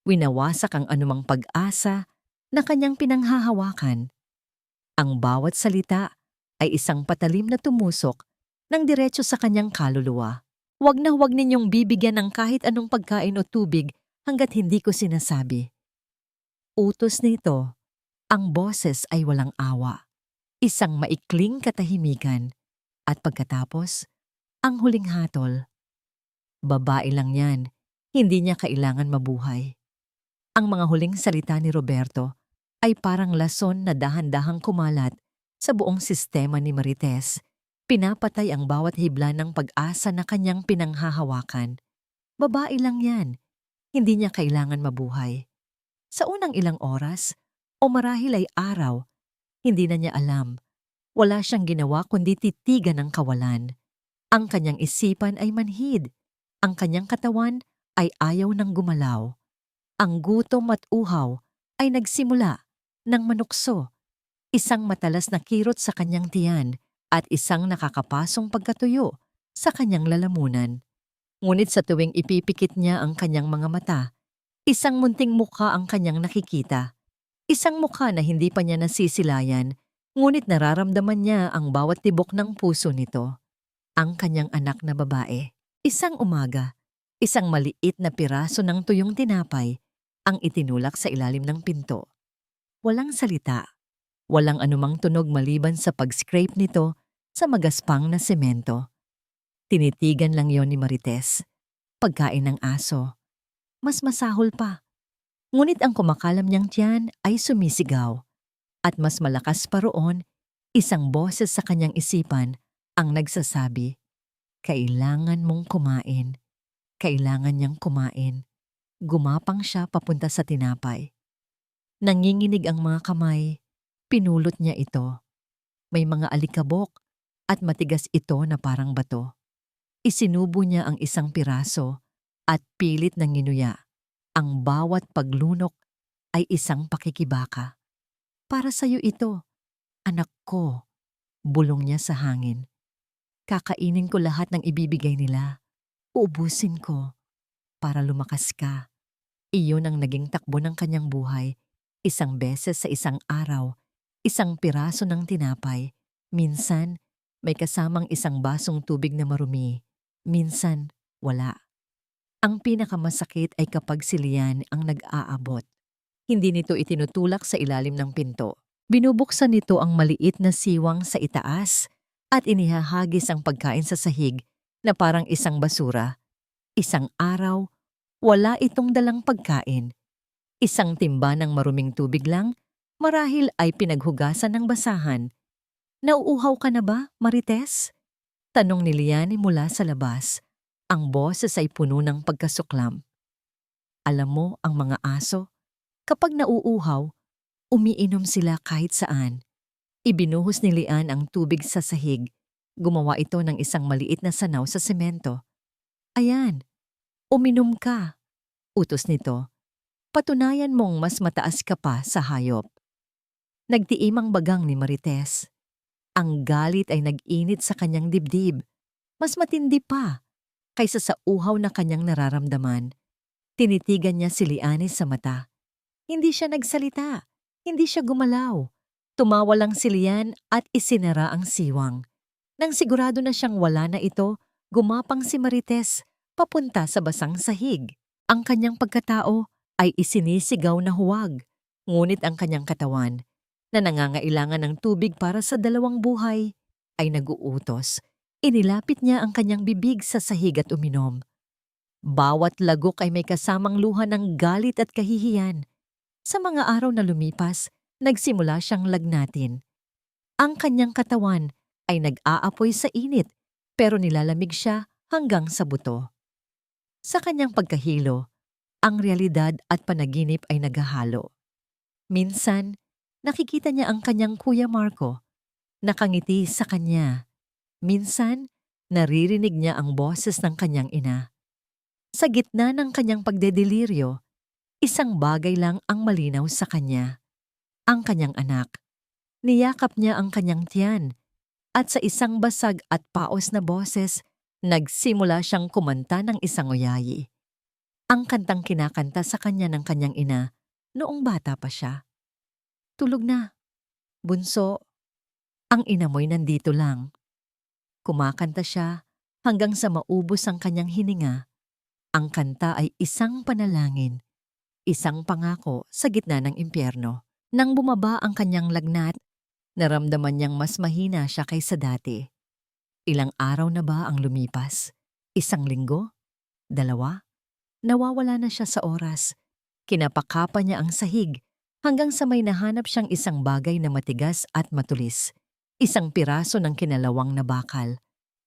Winawasak ang anumang pag-asa na kanyang pinanghahawakan. Ang bawat salita ay isang patalim na tumusok ng diretso sa kanyang kaluluwa. Huwag na huwag ninyong bibigyan ng kahit anong pagkain o tubig hanggat hindi ko sinasabi. Utos nito, ang boses ay walang awa. Isang maikling katahimikan. At pagkatapos, ang huling hatol. Babae lang yan, hindi niya kailangan mabuhay. Ang mga huling salita ni Roberto ay parang lason na dahan-dahang kumalat sa buong sistema ni Marites. Pinapatay ang bawat hibla ng pag-asa na kanyang pinanghahawakan. Babae lang yan, hindi niya kailangan mabuhay. Sa unang ilang oras, o marahil ay araw, hindi na niya alam. Wala siyang ginawa kundi titigan ng kawalan. Ang kanyang isipan ay manhid. Ang kanyang katawan ay ayaw ng gumalaw. Ang gutom at uhaw ay nagsimula ng manukso. Isang matalas na kirot sa kanyang tiyan at isang nakakapasong pagkatuyo sa kanyang lalamunan. Ngunit sa tuwing ipipikit niya ang kanyang mga mata, isang munting mukha ang kanyang nakikita. Isang mukha na hindi pa niya nasisilayan, ngunit nararamdaman niya ang bawat tibok ng puso nito. Ang kanyang anak na babae. Isang umaga, isang maliit na piraso ng tuyong tinapay ang itinulak sa ilalim ng pinto. Walang salita, walang anumang tunog maliban sa pag-scrape nito sa magaspang na semento. Tinitigan lang yon ni Marites. Pagkain ng aso. Mas masahol pa. Ngunit ang kumakalam niyang tiyan ay sumisigaw. At mas malakas pa roon, isang boses sa kanyang isipan ang nagsasabi, kailangan mong kumain. Kailangan niyang kumain. Gumapang siya papunta sa tinapay. Nanginginig ang mga kamay. Pinulot niya ito. May mga alikabok at matigas ito na parang bato. Isinubo niya ang isang piraso at pilit na nginuya. Ang bawat paglunok ay isang pakikibaka. Para sa'yo ito, anak ko, bulong niya sa hangin. Kakainin ko lahat ng ibibigay nila. Uubusin ko para lumakas ka. Iyon ang naging takbo ng kanyang buhay. Isang beses sa isang araw, isang piraso ng tinapay. Minsan, may kasamang isang basong tubig na marumi. Minsan, wala. Ang pinakamasakit ay kapag si Lian ang nag-aabot. Hindi nito itinutulak sa ilalim ng pinto. Binubuksan nito ang maliit na siwang sa itaas at inihahagis ang pagkain sa sahig na parang isang basura. Isang araw, wala itong dalang pagkain. Isang timba ng maruming tubig lang, marahil ay pinaghugasan ng basahan. Nauuhaw ka na ba, Marites? Tanong ni Liane mula sa labas. Ang boses ay puno ng pagkasuklam. Alam mo ang mga aso, kapag nauuhaw, umiinom sila kahit saan. Ibinuhos ni Lian ang tubig sa sahig. Gumawa ito ng isang maliit na sanaw sa semento. Ayan, uminom ka. Utos nito. Patunayan mong mas mataas ka pa sa hayop. Nagtiimang bagang ni Marites. Ang galit ay nag-init sa kanyang dibdib. Mas matindi pa kaysa sa uhaw na kanyang nararamdaman. Tinitigan niya si Liane sa mata. Hindi siya nagsalita. Hindi siya gumalaw. Tumawa lang si Lian at isinara ang siwang. Nang sigurado na siyang wala na ito, gumapang si Marites papunta sa basang sahig. Ang kanyang pagkatao ay isinisigaw na huwag. Ngunit ang kanyang katawan, na nangangailangan ng tubig para sa dalawang buhay, ay nag-uutos. Inilapit niya ang kanyang bibig sa sahig at uminom. Bawat lagok ay may kasamang luha ng galit at kahihiyan. Sa mga araw na lumipas, nagsimula siyang lagnatin. Ang kanyang katawan ay nag-aapoy sa init, pero nilalamig siya hanggang sa buto. Sa kanyang pagkahilo, ang realidad at panaginip ay naghahalo. Minsan, nakikita niya ang kanyang Kuya Marco, nakangiti sa kanya. Minsan, naririnig niya ang boses ng kanyang ina. Sa gitna ng kanyang pagdedeliryo, isang bagay lang ang malinaw sa kanya. Ang kanyang anak. Niyakap niya ang kanyang tiyan, at sa isang basag at paos na boses, nagsimula siyang kumanta ng isang oyayi. Ang kantang kinakanta sa kanya ng kanyang ina noong bata pa siya. Tulog na, bunso. Ang ina mo'y nandito lang. Kumakanta siya hanggang sa maubos ang kanyang hininga. Ang kanta ay isang panalangin, isang pangako sa gitna ng impyerno. Nang bumaba ang kanyang lagnat, naramdaman niyang mas mahina siya kaysa dati. Ilang araw na ba ang lumipas? Isang linggo? 2? Nawawala na siya sa oras. Kinapakapa niya ang sahig hanggang sa may nahanap siyang isang bagay na matigas at matulis. Isang piraso ng kinalawang na bakal.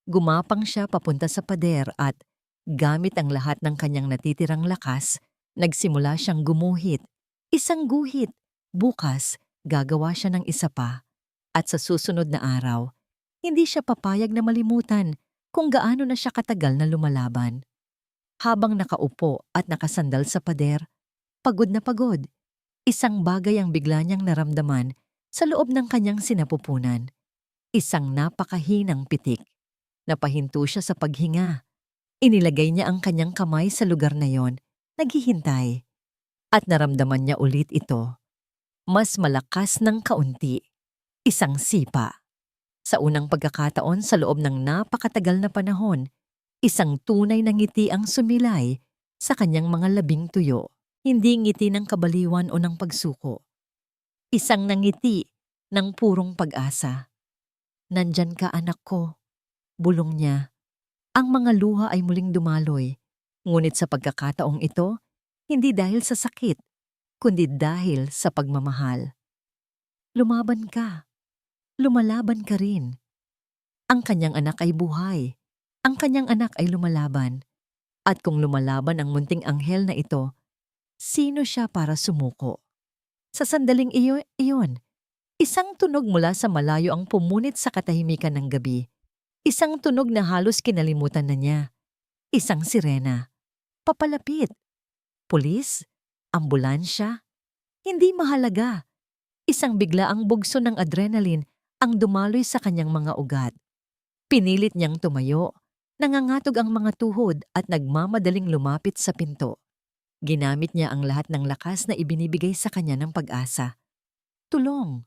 Gumapang siya papunta sa pader at, gamit ang lahat ng kanyang natitirang lakas, nagsimula siyang gumuhit. Isang guhit. Bukas, gagawa siya ng isa pa. At sa susunod na araw, hindi siya papayag na malimutan kung gaano na siya katagal na lumalaban. Habang nakaupo at nakasandal sa pader, pagod na pagod, isang bagay ang bigla niyang naramdaman sa loob ng kanyang sinapupunan. Isang napakahinang pitik. Napahinto siya sa paghinga. Inilagay niya ang kanyang kamay sa lugar na yon, naghihintay. At naramdaman niya ulit ito. Mas malakas ng kaunti. Isang sipa. Sa unang pagkakataon sa loob ng napakatagal na panahon, isang tunay na ngiti ang sumilay sa kanyang mga labing tuyo. Hindi ngiti ng kabaliwan o ng pagsuko. Isang nangiti ng purong pag-asa. Nandyan ka, anak ko. Bulong niya. Ang mga luha ay muling dumaloy. Ngunit sa pagkakataong ito, hindi dahil sa sakit, kundi dahil sa pagmamahal. Lumaban ka. Lumalaban ka rin. Ang kanyang anak ay buhay. Ang kanyang anak ay lumalaban. At kung lumalaban ang munting anghel na ito, sino siya para sumuko? Sa sandaling iyon, isang tunog mula sa malayo ang pumunit sa katahimikan ng gabi. Isang tunog na halos kinalimutan na niya. Isang sirena. Papalapit. Pulis? Ambulansya? Hindi mahalaga. Isang biglaang bugso ng adrenaline ang dumaloy sa kanyang mga ugat. Pinilit niyang tumayo, nangangatog ang mga tuhod at nagmamadaling lumapit sa pinto. Ginamit niya ang lahat ng lakas na ibinibigay sa kanya ng pag-asa. Tulong!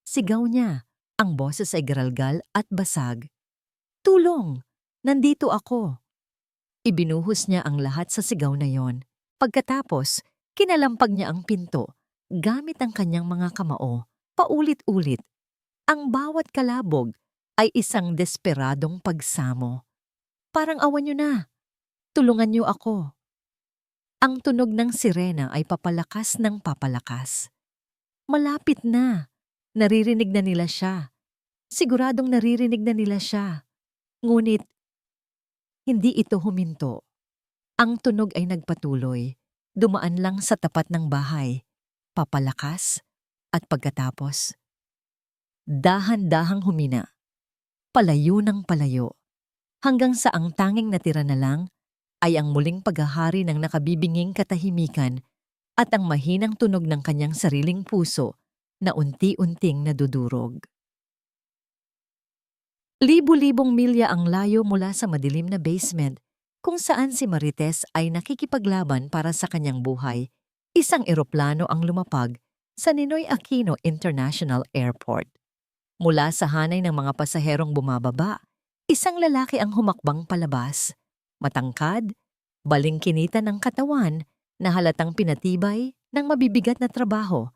Sigaw niya, ang boses ay garalgal at basag. Tulong! Nandito ako! Ibinuhos niya ang lahat sa sigaw na yon. Pagkatapos, kinalampag niya ang pinto, gamit ang kanyang mga kamao, paulit-ulit. Ang bawat kalabog ay isang desperadong pagsamo. Parang awan niyo na. Tulungan niyo ako. Ang tunog ng sirena ay papalakas ng papalakas. Malapit na. Naririnig na nila siya. Siguradong naririnig na nila siya. Ngunit, hindi ito huminto. Ang tunog ay nagpatuloy. Dumaan lang sa tapat ng bahay. Papalakas at pagkatapos, dahan-dahang humina. Palayo ng palayo. Hanggang sa ang tanging natira na lang ay ang muling paghahari ng nakabibinging katahimikan at ang mahinang tunog ng kanyang sariling puso na unti-unting nadudurog. Libu-libong milya ang layo mula sa madilim na basement kung saan si Marites ay nakikipaglaban para sa kanyang buhay. Isang eroplano ang lumapag sa Ninoy Aquino International Airport. Mula sa hanay ng mga pasaherong bumababa, isang lalaki ang humakbang palabas. Matangkad, balingkinita ng katawan na halatang pinatibay ng mabibigat na trabaho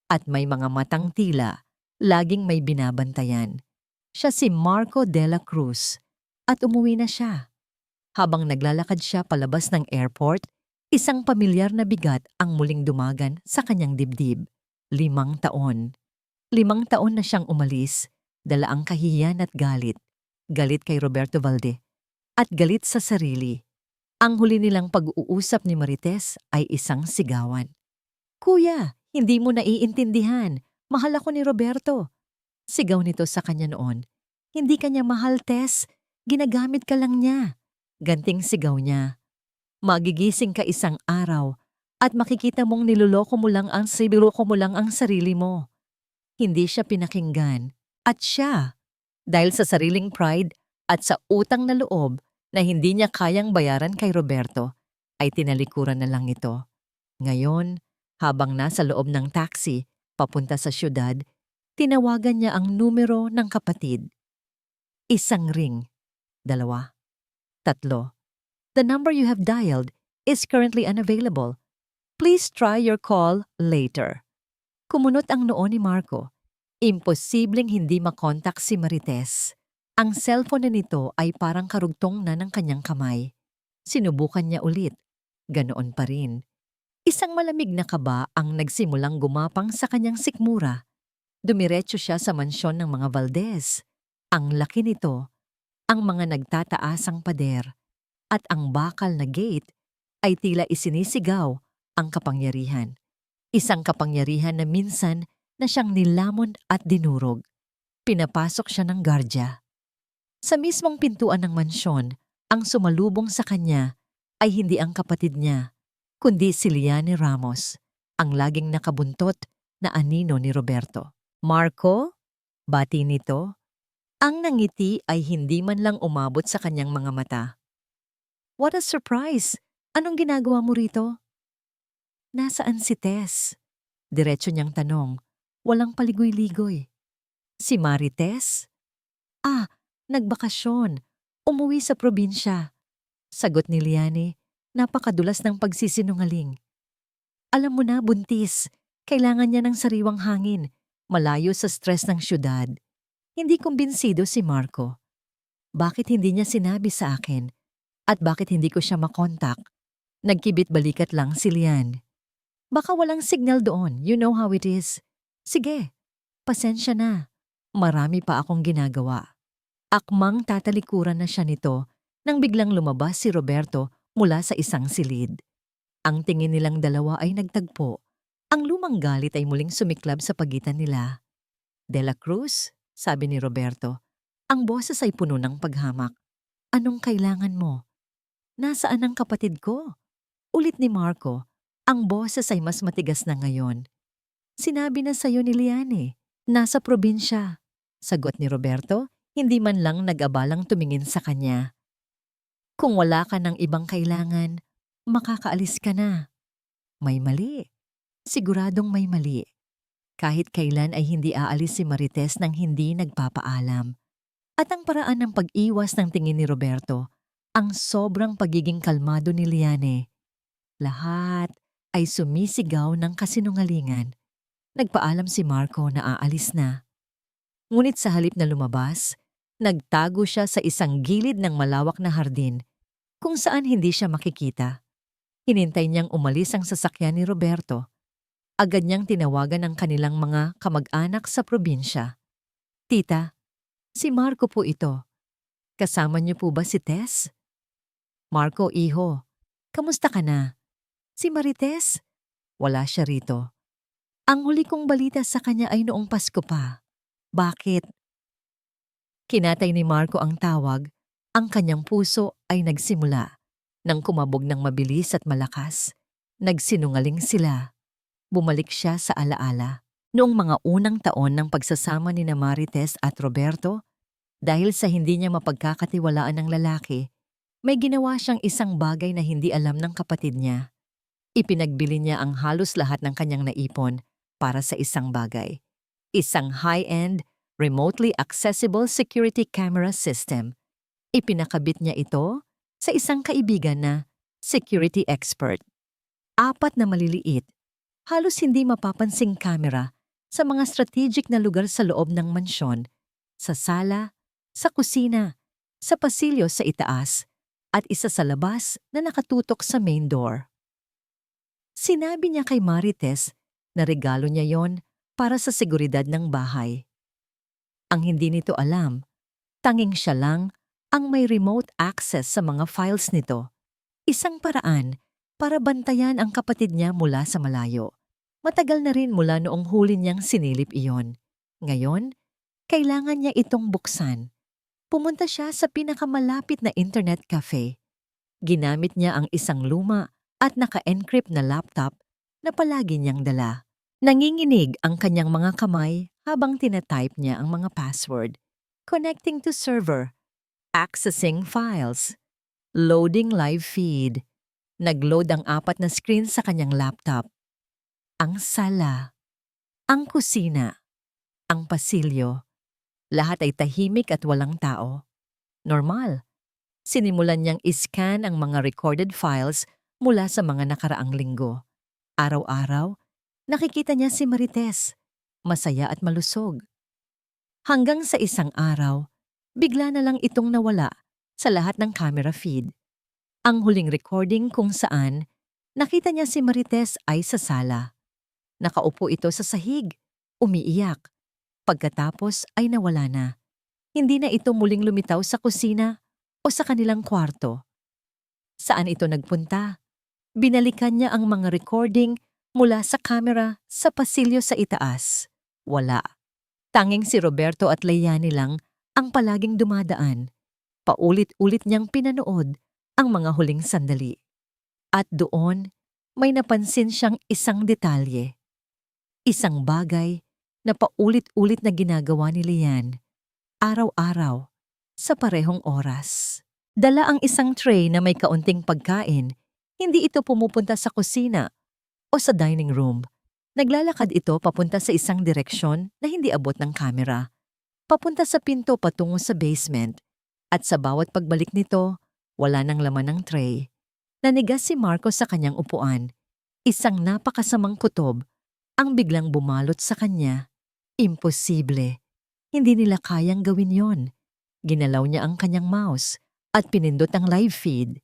at may mga matang tila, laging may binabantayan. Siya si Marco de la Cruz at umuwi na siya. Habang naglalakad siya palabas ng airport, isang pamilyar na bigat ang muling dumagan sa kanyang dibdib. 5 taon. 5 taon na siyang umalis, dala ang kahihiyan at galit. Galit kay Roberto Valde at galit sa sarili. Ang huli nilang pag-uusap ni Marites ay isang sigawan. "Kuya, hindi mo naiintindihan. Mahal ako ni Roberto." Sigaw nito sa kanya noon. "Hindi kanya mahal, Tess. Ginagamit ka lang niya." Ganting sigaw niya. Magigising ka isang araw at makikita mong niloloko mo lang ang sarili mo. Hindi siya pinakinggan at siya, dahil sa sariling pride at sa utang na loob na hindi niya kayang bayaran kay Roberto, ay tinalikuran na lang ito. Ngayon, habang nasa loob ng taxi papunta sa syudad, tinawagan niya ang numero ng kapatid. Isang ring, 2, 3. "The number you have dialed is currently unavailable. Please try your call later." Kumunot ang noo ni Marco. Imposibleng hindi makontak si Marites. Ang cellphone na nito ay parang karugtong na ng kanyang kamay. Sinubukan niya ulit. Ganoon pa rin. Isang malamig na kaba ang nagsimulang gumapang sa kanyang sikmura. Dumiretso siya sa mansyon ng mga Valdez. Ang laki nito, ang mga nagtataasang pader, at ang bakal na gate ay tila isinisigaw ang kapangyarihan. Isang kapangyarihan na minsan na siyang nilamon at dinurog. Pinapasok siya ng gardya. Sa mismong pintuan ng mansyon, ang sumalubong sa kanya ay hindi ang kapatid niya, kundi si Liane Ramos, ang laging nakabuntot na anino ni Roberto. "Marco?" Bati nito. Ang nangiti ay hindi man lang umabot sa kanyang mga mata. "What a surprise! Anong ginagawa mo rito?" "Nasaan si Tess?" Diretso niyang tanong. Walang paligoy-ligoy. "Si Marites?" "Ah, nagbakasyon. Umuwi sa probinsya." Sagot ni Liane, napakadulas ng pagsisinungaling. "Alam mo na, buntis. Kailangan niya ng sariwang hangin, malayo sa stress ng syudad." Hindi kumbinsido si Marco. Bakit hindi niya sinabi sa akin? At bakit hindi ko siya makontak? Nagkibit-balikat lang si Lian. "Baka walang signal doon, you know how it is. Sige, pasensya na. Marami pa akong ginagawa." Akmang tatalikuran na siya nito nang biglang lumabas si Roberto mula sa isang silid. Ang tingin nilang dalawa ay nagtagpo. Ang lumang galit ay muling sumiklab sa pagitan nila. "De la Cruz," sabi ni Roberto. Ang boses ay puno ng paghamak. "Anong kailangan mo?" "Nasaan ang kapatid ko?" Ulit ni Marco. Ang boses ay mas matigas na ngayon. "Sinabi na sa'yo ni Liane. Nasa probinsya." Sagot ni Roberto, hindi man lang nag-abalang tumingin sa kanya. "Kung wala ka ng ibang kailangan, makakaalis ka na." May mali. Siguradong may mali. Kahit kailan ay hindi aalis si Marites nang hindi nagpapaalam. At ang paraan ng pag-iwas ng tingin ni Roberto, ang sobrang pagiging kalmado ni Liane. Lahat ay sumisigaw ng kasinungalingan. Nagpaalam si Marco na aalis na. Ngunit sa halip na lumabas, Nagtago siya sa isang gilid ng malawak na hardin kung saan hindi siya makikita. Hinintay niyang umalis ang sasakyan ni Roberto. Agad niyang tinawagan ang kanilang mga kamag-anak sa probinsya. Tita, si Marco po ito. Kasama niyo po ba si Tess? Marco, iho. Kamusta ka na? Si Marites? Wala siya rito. Ang huli kong balita sa kanya ay noong Pasko pa. Bakit? Kinatay ni Marco ang tawag, ang kanyang puso ay nagsimula. Nang kumabog ng mabilis at malakas, nagsinungaling sila. Bumalik siya sa alaala. Noong mga unang taon ng pagsasama ni na Marites at Roberto, dahil sa hindi niya mapagkakatiwalaan ng lalaki, may ginawa siyang isang bagay na hindi alam ng kapatid niya. Ipinagbili niya ang halos lahat ng kanyang naipon para sa isang bagay. Isang high-end, remotely accessible security camera system. Ipinakabit niya ito sa isang kaibigan na security expert. 4 na maliliit, halos hindi mapapansing camera sa mga strategic na lugar sa loob ng mansyon, sa sala, sa kusina, sa pasilyo sa itaas, at isa sa labas na nakatutok sa main door. Sinabi niya kay Marites na regalo niya yon para sa seguridad ng bahay. Ang hindi nito alam, tanging siya lang ang may remote access sa mga files nito. Isang paraan para bantayan ang kapatid niya mula sa malayo. Matagal na rin mula noong huli niyang sinilip iyon. Ngayon, kailangan niya itong buksan. Pumunta siya sa pinakamalapit na internet cafe. Ginamit niya ang isang luma at naka-encrypt na laptop na palagi niyang dala. Nanginginig ang kanyang mga kamay habang tinatype niya ang mga password. Connecting to server. Accessing files. Loading live feed. Nag-load ang 4 na screen sa kanyang laptop. Ang sala. Ang kusina. Ang pasilyo. Lahat ay tahimik at walang tao. Normal. Sinimulan niyang iscan ang mga recorded files mula sa mga nakaraang linggo. Araw-araw, nakikita niya si Marites, masaya at malusog. Hanggang sa isang araw, bigla na lang itong nawala sa lahat ng camera feed. Ang huling recording kung saan nakita niya si Marites ay sa sala. Nakaupo ito sa sahig, umiiyak. Pagkatapos ay nawala na. Hindi na ito muling lumitaw sa kusina o sa kanilang kwarto. Saan ito nagpunta? Binalikan niya ang mga recording mula sa camera sa pasilyo sa itaas. Wala. Tanging si Roberto at Leyani lang ang palaging dumadaan. Paulit-ulit niyang pinanood ang mga huling sandali. At doon, may napansin siyang isang detalye. Isang bagay na paulit-ulit na ginagawa ni Lian, araw-araw, sa parehong oras. Dala ang isang tray na may kaunting pagkain. Hindi ito pumupunta sa kusina o sa dining room. Naglalakad ito papunta sa isang direksyon na hindi abot ng kamera. Papunta sa pinto patungo sa basement. At sa bawat pagbalik nito, wala nang laman ng tray. Nanigas si Marco sa kanyang upuan. Isang napakasamang kutob ang biglang bumalot sa kanya. Imposible. Hindi nila kayang gawin yon. Ginalaw niya ang kanyang mouse at pinindot ang live feed.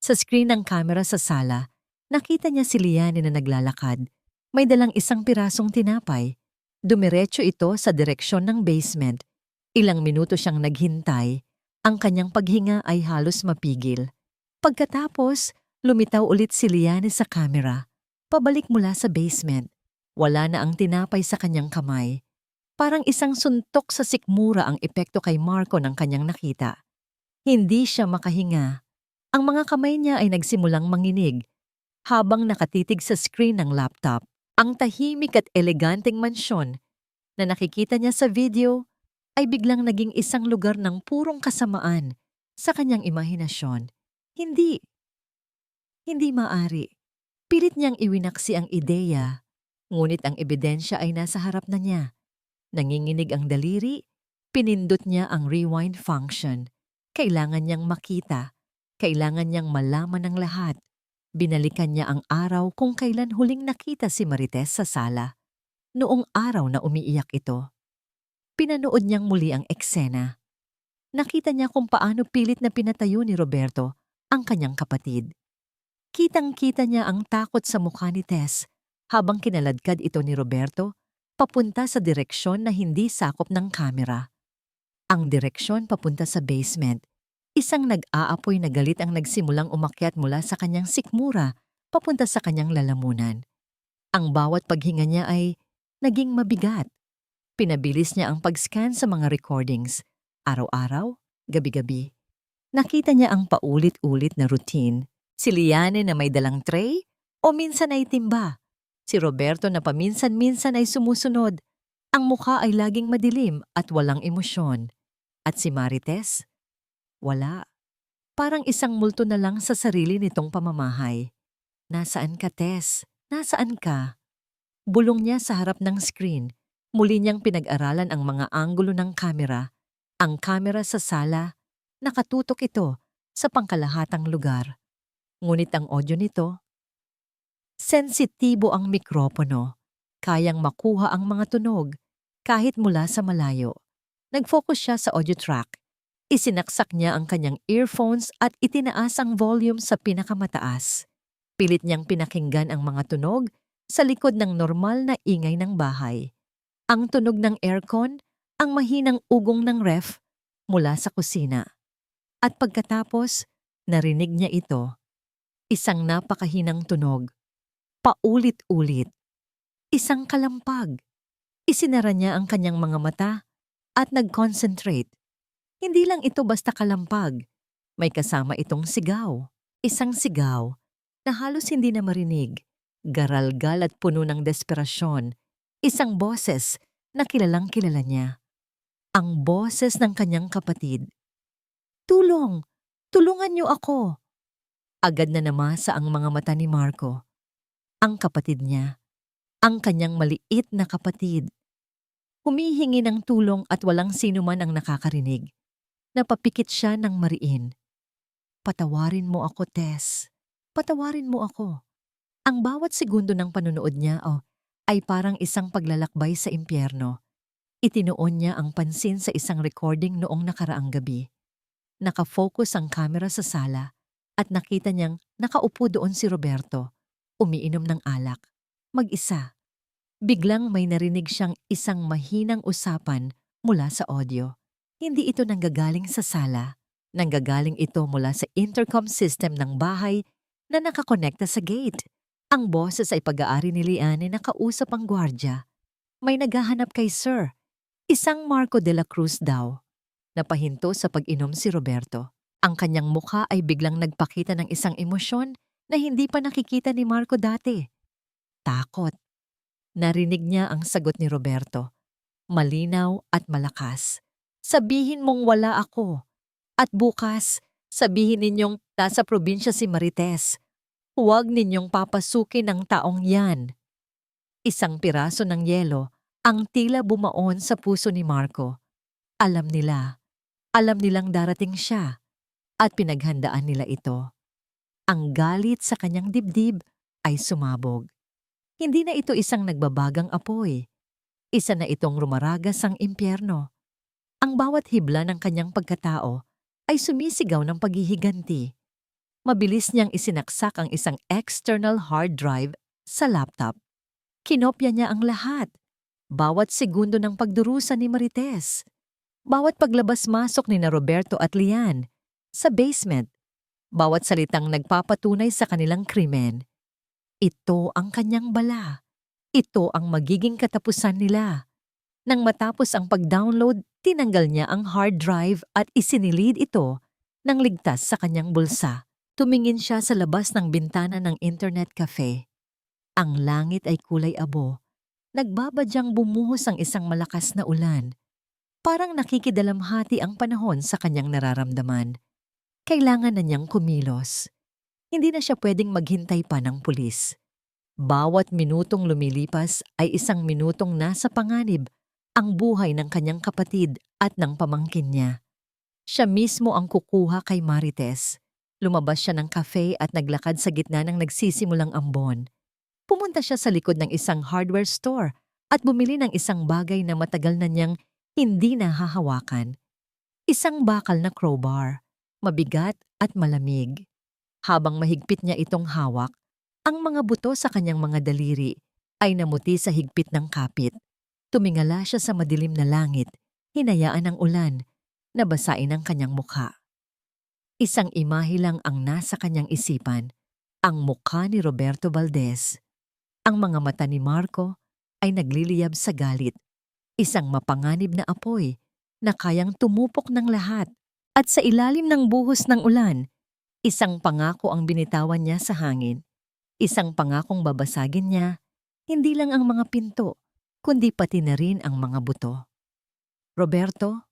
Sa screen ng camera sa sala, nakita niya si Liane na naglalakad. May dalang isang pirasong tinapay. Dumiretso ito sa direksyon ng basement. Ilang minuto siyang naghintay. Ang kanyang paghinga ay halos mapigil. Pagkatapos, lumitaw ulit si Liane sa camera. Pabalik mula sa basement. Wala na ang tinapay sa kanyang kamay. Parang isang suntok sa sikmura ang epekto kay Marco ng kanyang nakita. Hindi siya makahinga. Ang mga kamay niya ay nagsimulang manginig habang nakatitig sa screen ng laptop. Ang tahimik at eleganteng mansyon na nakikita niya sa video ay biglang naging isang lugar ng purong kasamaan sa kanyang imahinasyon. Hindi maari. Pilit niyang iwinaksi ang ideya, ngunit ang ebidensya ay nasa harap na niya. Nanginginig ang daliri, pinindot niya ang rewind function. Kailangan niyang makita, kailangan niyang malaman ng lahat. Binalikan niya ang araw kung kailan huling nakita si Marites sa sala. Noong araw na umiiyak ito. Pinanood niyang muli ang eksena. Nakita niya kung paano pilit na pinatayo ni Roberto ang kanyang kapatid. Kitang-kita niya ang takot sa mukha ni Tess habang kinaladkad ito ni Roberto papunta sa direksyon na hindi sakop ng kamera. Ang direksyon papunta sa basement. Isang nag-aapoy na galit ang nagsimulang umakyat mula sa kanyang sikmura papunta sa kanyang lalamunan. Ang bawat paghinga niya ay naging mabigat. Pinabilis niya ang pag-scan sa mga recordings. Araw-araw, gabi-gabi. Nakita niya ang paulit-ulit na routine. Si Liane na may dalang tray o minsan ay timba. Si Roberto na paminsan-minsan ay sumusunod. Ang mukha ay laging madilim at walang emosyon. At si Marites? Wala. Parang isang multo na lang sa sarili nitong pamamahay. Nasaan ka, Tess? Nasaan ka? Bulong niya sa harap ng screen. Muli niyang pinag-aralan ang mga anggulo ng kamera. Ang kamera sa sala, nakatutok ito sa pangkalahatang lugar. Ngunit ang audio nito, sensitibo ang mikropono. Kayang makuha ang mga tunog kahit mula sa malayo. Nag-focus siya sa audio track. Isinaksak niya ang kanyang earphones at itinaas ang volume sa pinakamataas. Pilit niyang pinakinggan ang mga tunog sa likod ng normal na ingay ng bahay. Ang tunog ng aircon, ang mahinang ugong ng ref mula sa kusina. At pagkatapos, narinig niya ito. Isang napakahinang tunog. Paulit-ulit. Isang kalampag. Isinara niya ang kanyang mga mata at nag-concentrate. Hindi lang ito basta kalampag. May kasama itong sigaw. Isang sigaw na halos hindi na marinig. Garalgal at puno ng desperasyon. Isang boses na kilalang kilala niya. Ang boses ng kanyang kapatid. Tulong! Tulungan niyo ako! Agad na namasa ang mga mata ni Marco. Ang kapatid niya. Ang kanyang maliit na kapatid. Humihingi ng tulong at walang sino man ang nakakarinig. Napapikit siya ng mariin. Patawarin mo ako, Tess. Patawarin mo ako. Ang bawat segundo ng panunood niya ay parang isang paglalakbay sa impyerno. Itinuon niya ang pansin sa isang recording noong nakaraang gabi. Nakafocus ang kamera sa sala at nakita niyang nakaupo doon si Roberto, umiinom ng alak, mag-isa. Biglang may narinig siyang isang mahinang usapan mula sa audio. Hindi ito nanggagaling sa sala, nanggagaling ito mula sa intercom system ng bahay na nakakonekta sa gate. Ang boses ay pag-aari ni Liane na kausap ang gwardya. May naghahanap kay Sir. Isang Marco de la Cruz daw. Napahinto sa pag-inom si Roberto. Ang kanyang mukha ay biglang nagpakita ng isang emosyon na hindi pa nakikita ni Marco dati. Takot. Narinig niya ang sagot ni Roberto. Malinaw at malakas. Sabihin mong wala ako. At bukas, sabihin ninyong nasa probinsya si Marites. Huwag ninyong papasukin ang taong yan. Isang piraso ng yelo ang tila bumaon sa puso ni Marco. Alam nilang darating siya at pinaghandaan nila ito. Ang galit sa kanyang dibdib ay sumabog. Hindi na ito isang nagbabagang apoy. Isa na itong rumaragas ang impyerno. Ang bawat hibla ng kanyang pagkatao ay sumisigaw ng paghihiganti. Mabilis niyang isinaksak ang isang external hard drive sa laptop. Kinopya niya ang lahat. Bawat segundo ng pagdurusa ni Marites. Bawat paglabas-masok ni na Roberto at Lian sa basement. Bawat salitang nagpapatunay sa kanilang krimen. Ito ang kanyang bala. Ito ang magiging katapusan nila. Nang matapos ang pag-download, tinanggal niya ang hard drive at isinilid ito nang ligtas sa kanyang bulsa. Tumingin siya sa labas ng bintana ng internet cafe. Ang langit ay kulay abo. Nagbabadyang bumuhos ang isang malakas na ulan. Parang nakikidalamhati ang panahon sa kanyang nararamdaman. Kailangan na niyang kumilos. Hindi na siya pwedeng maghintay pa ng pulis. Bawat minutong lumilipas ay isang minutong nasa panganib ang buhay ng kanyang kapatid at ng pamangkin niya. Siya mismo ang kukuha kay Marites. Lumabas siya ng cafe at naglakad sa gitna ng nagsisimulang ambon. Pumunta siya sa likod ng isang hardware store at bumili ng isang bagay na matagal na niyang hindi nahahawakan. Isang bakal na crowbar, mabigat at malamig. Habang mahigpit niya itong hawak, ang mga buto sa kanyang mga daliri ay namuti sa higpit ng kapit. Tumingala siya sa madilim na langit, hinayaan ng ulan, nabasain ang kanyang mukha. Isang imahe lang ang nasa kanyang isipan, ang mukha ni Roberto Valdez. Ang mga mata ni Marco ay nagliliyab sa galit, isang mapanganib na apoy na kayang tumupok ng lahat. At sa ilalim ng buhos ng ulan, isang pangako ang binitawan niya sa hangin. Isang pangakong babasagin niya, hindi lang ang mga pinto, kundi pati na rin ang mga buto. Roberto,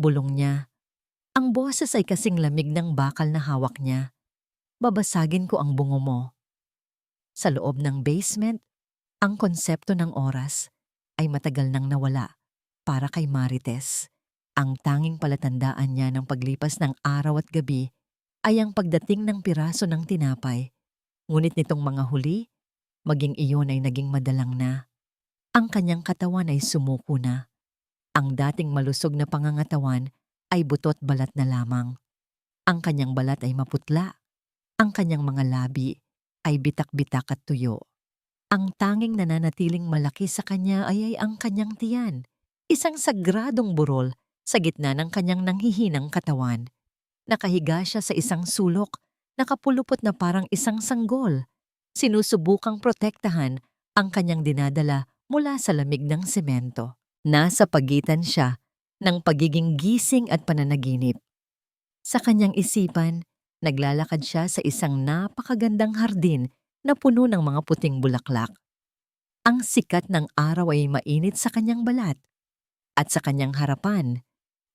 bulong niya. Ang boses ay kasing lamig ng bakal na hawak niya. Babasagin ko ang bungo mo. Sa loob ng basement, ang konsepto ng oras ay matagal nang nawala para kay Marites. Ang tanging palatandaan niya ng paglipas ng araw at gabi ay ang pagdating ng piraso ng tinapay. Ngunit nitong mga huli, maging iyon ay naging madalang na. Ang kanyang katawan ay sumuko na. Ang dating malusog na pangangatawan ay butot balat na lamang. Ang kanyang balat ay maputla. Ang kanyang mga labi ay bitak-bitak at tuyo. Ang tanging nananatiling malaki sa kanya ay ang kanyang tiyan. Isang sagradong burol sa gitna ng kanyang nanghihinang katawan. Nakahiga siya sa isang sulok, nakapulupot na parang isang sanggol. Sinusubukang protektahan ang kanyang dinadala mula sa lamig ng semento. Nasa pagitan siya ng pagiging gising at pananaginip. Sa kanyang isipan, naglalakad siya sa isang napakagandang hardin na puno ng mga puting bulaklak. Ang sikat ng araw ay mainit sa kanyang balat. At sa kanyang harapan,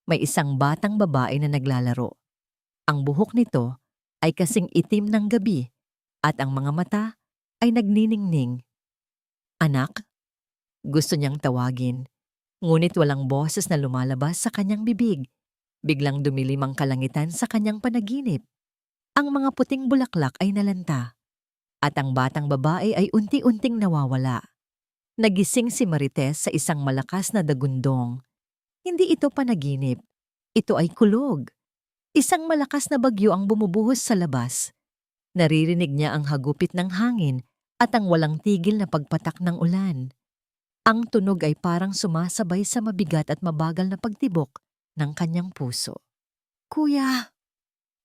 may isang batang babae na naglalaro. Ang buhok nito ay kasing itim ng gabi at ang mga mata ay nagniningning. Anak? Gusto niyang tawagin. Ngunit walang boses na lumalabas sa kanyang bibig. Biglang dumilim ang kalangitan sa kanyang panaginip. Ang mga puting bulaklak ay nalanta. At ang batang babae ay unti-unting nawawala. Nagising si Marites sa isang malakas na dagundong. Hindi ito panaginip. Ito ay kulog. Isang malakas na bagyo ang bumubuhos sa labas. Naririnig niya ang hagupit ng hangin at ang walang tigil na pagpatak ng ulan. Ang tunog ay parang sumasabay sa mabigat at mabagal na pagtibok ng kanyang puso. Kuya!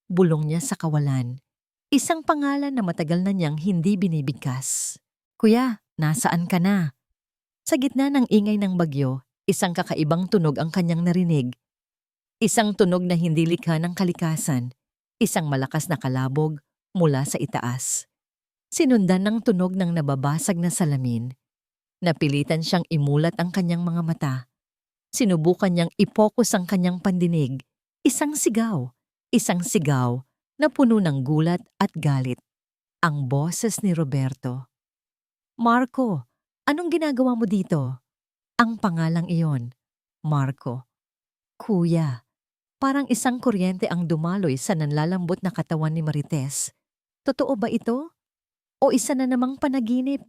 Bulong niya sa kawalan. Isang pangalan na matagal na niyang hindi binibigkas. Kuya, nasaan ka na? Sa gitna ng ingay ng bagyo, isang kakaibang tunog ang kanyang narinig. Isang tunog na hindi likha ng kalikasan. Isang malakas na kalabog mula sa itaas. Sinundan ng tunog ng nababasag na salamin. Napilitan siyang imulat ang kanyang mga mata. Sinubukan niyang ipokus ang kanyang pandinig. Isang sigaw na puno ng gulat at galit. Ang boses ni Roberto. Marco, anong ginagawa mo dito? Ang pangalang iyon, Marco. Kuya, parang isang kuryente ang dumaloy sa nanlalambot na katawan ni Marites. Totoo ba ito? O isa na namang panaginip?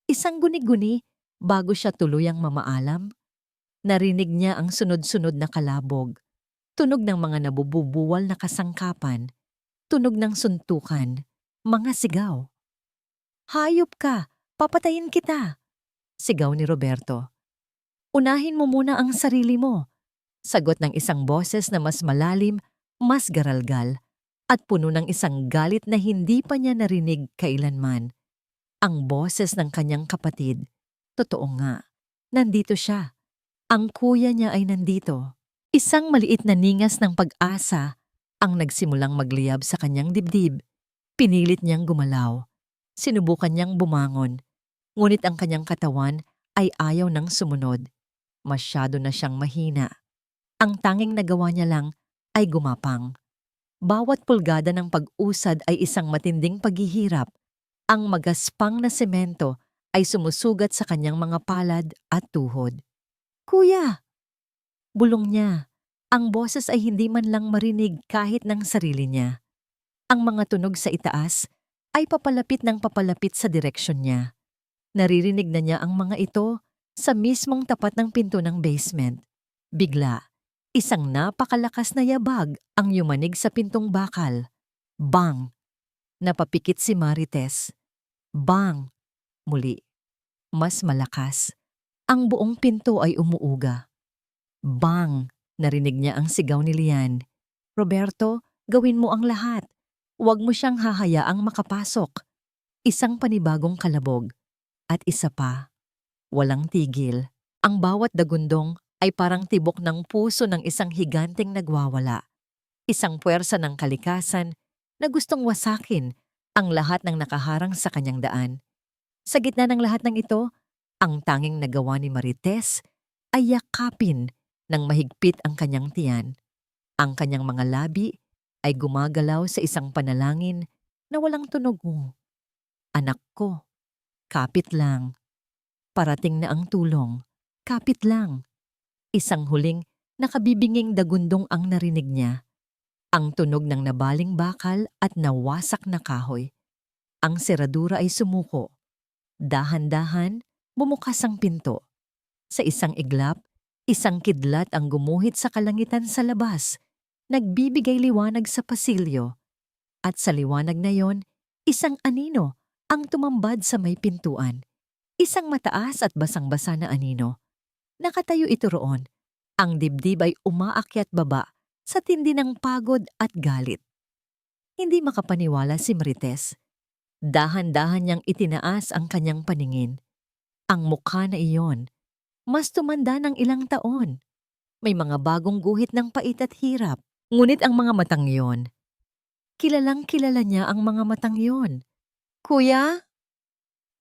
Isang guni-guni bago siya tuluyang mamaalam? Narinig niya ang sunod-sunod na kalabog. Tunog ng mga nabububuwal na kasangkapan. Tunog ng suntukan. Mga sigaw. Hayop ka! Papatayin kita! Sigaw ni Roberto. Unahin mo muna ang sarili mo. Sagot ng isang boses na mas malalim, mas garalgal, at puno ng isang galit na hindi pa niya narinig kailanman. Ang boses ng kanyang kapatid. Totoo nga, nandito siya. Ang kuya niya ay nandito. Isang maliit na ningas ng pag-asa ang nagsimulang magliyab sa kanyang dibdib. Pinilit niyang gumalaw. Sinubukan niyang bumangon. Ngunit ang kanyang katawan ay ayaw nang sumunod. Masyado na siyang mahina. Ang tanging nagawa niya lang ay gumapang. Bawat pulgada ng pag-usad ay isang matinding paghihirap. Ang magaspang na semento ay sumusugat sa kanyang mga palad at tuhod. Kuya! Bulong niya. Ang boses ay hindi man lang marinig kahit ng sarili niya. Ang mga tunog sa itaas ay papalapit ng papalapit sa direksyon niya. Naririnig na niya ang mga ito sa mismong tapat ng pinto ng basement. Bigla, Isang napakalakas na yabag ang yumanig sa pintong bakal. Bang! Napapikit si Marites. Bang! Muli. Mas malakas. Ang buong pinto ay umuuga. Bang! Narinig niya ang sigaw ni Lian. Roberto, gawin mo ang lahat. Huwag mo siyang hahayaang makapasok. Isang panibagong kalabog. At isa pa. Walang tigil. Ang bawat dagundong ay parang tibok ng puso ng isang higanteng nagwawala. Isang puwersa ng kalikasan na gustong wasakin ang lahat ng nakaharang sa kanyang daan. Sa gitna ng lahat ng ito, ang tanging nagawa ni Marites ay yakapin ng mahigpit ang kanyang tiyan. Ang kanyang mga labi ay gumagalaw sa isang panalangin na walang tunog. Anak ko, kapit lang. Parating na ang tulong. Kapit lang. Isang huling nakabibinging dagundong ang narinig niya. Ang tunog ng nabaling bakal at nawasak na kahoy. Ang seradura ay sumuko. Dahan-dahan, bumukas ang pinto. Sa isang iglap, isang kidlat ang gumuhit sa kalangitan sa labas, nagbibigay liwanag sa pasilyo. At sa liwanag na yon, isang anino ang tumambad sa may pintuan. Isang mataas at basang-basa na anino. Nakatayo ito roon. Ang dibdib ay umaakyat baba sa tindi ng pagod at galit. Hindi makapaniwala si Marites. Dahan-dahan niyang itinaas ang kanyang paningin. Ang mukha na iyon, mas tumanda ng ilang taon. May mga bagong guhit ng pait at hirap. Ngunit ang mga matang iyon, kilalang kilala niya ang mga matang iyon. Kuya?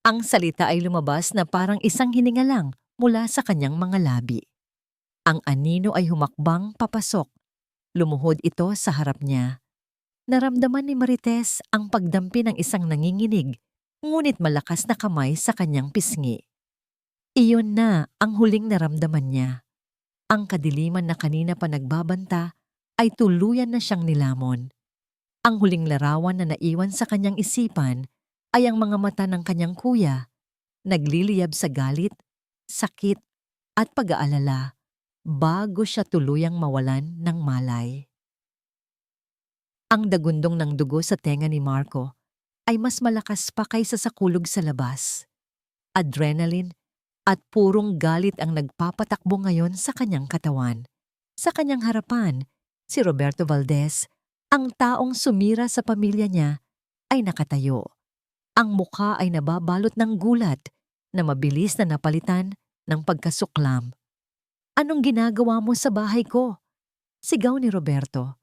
Ang salita ay lumabas na parang isang hininga lang mula sa kanyang mga labi. Ang anino ay humakbang papasok. Lumuhod ito sa harap niya. Naramdaman ni Marites ang pagdampi ng isang nanginginig, ngunit malakas na kamay sa kanyang pisngi. Iyon na ang huling naramdaman niya. Ang kadiliman na kanina pa nagbabanta ay tuluyan na siyang nilamon. Ang huling larawan na naiwan sa kanyang isipan ay ang mga mata ng kanyang kuya, nagliliyab sa galit, sakit at pag-aalala bago siya tuluyang mawalan ng malay. Ang dagundong ng dugo sa tenga ni Marco ay mas malakas pa kaysa sa kulog sa labas. Adrenaline at purong galit ang nagpapatakbo ngayon sa kanyang katawan. Sa kanyang harapan, si Roberto Valdez, ang taong sumira sa pamilya niya, ay nakatayo. Ang mukha ay nababalot ng gulat na mabilis na napalitan ng pagkasuklam. Anong ginagawa mo sa bahay ko? Sigaw ni Roberto.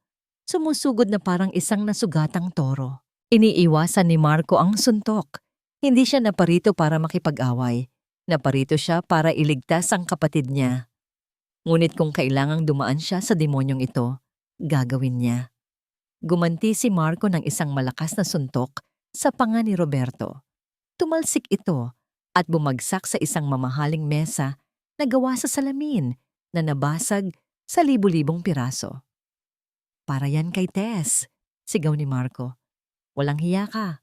Sumusugod na parang isang nasugatang toro. Iniiwasan ni Marco ang suntok. Hindi siya naparito para makipag-away. Naparito siya para iligtas ang kapatid niya. Ngunit kung kailangang dumaan siya sa demonyong ito, gagawin niya. Gumanti si Marco ng isang malakas na suntok sa panga ni Roberto. Tumalsik ito at bumagsak sa isang mamahaling mesa na gawa sa salamin na nabasag sa libu-libong piraso. Para yan kay Tess, sigaw ni Marco. Walang hiya ka.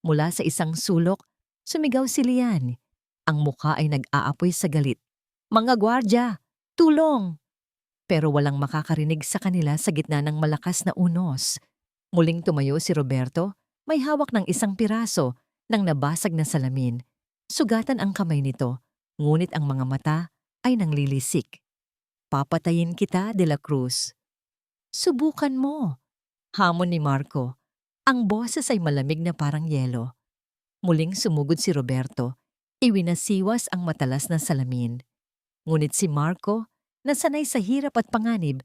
Mula sa isang sulok, sumigaw si Lian. Ang mukha ay nag-aapoy sa galit. Mga gwardya, tulong! Pero walang makakarinig sa kanila sa gitna ng malakas na unos. Muling tumayo si Roberto, may hawak ng isang piraso ng nabasag na salamin. Sugatan ang kamay nito, ngunit ang mga mata ay nanglilisik. Papatayin kita, De La Cruz. Subukan mo, hamon ni Marco. Ang boses ay malamig na parang yelo. Muling sumugod si Roberto. Iwinasiwas ang matalas na salamin. Ngunit si Marco, na sanay sa hirap at panganib,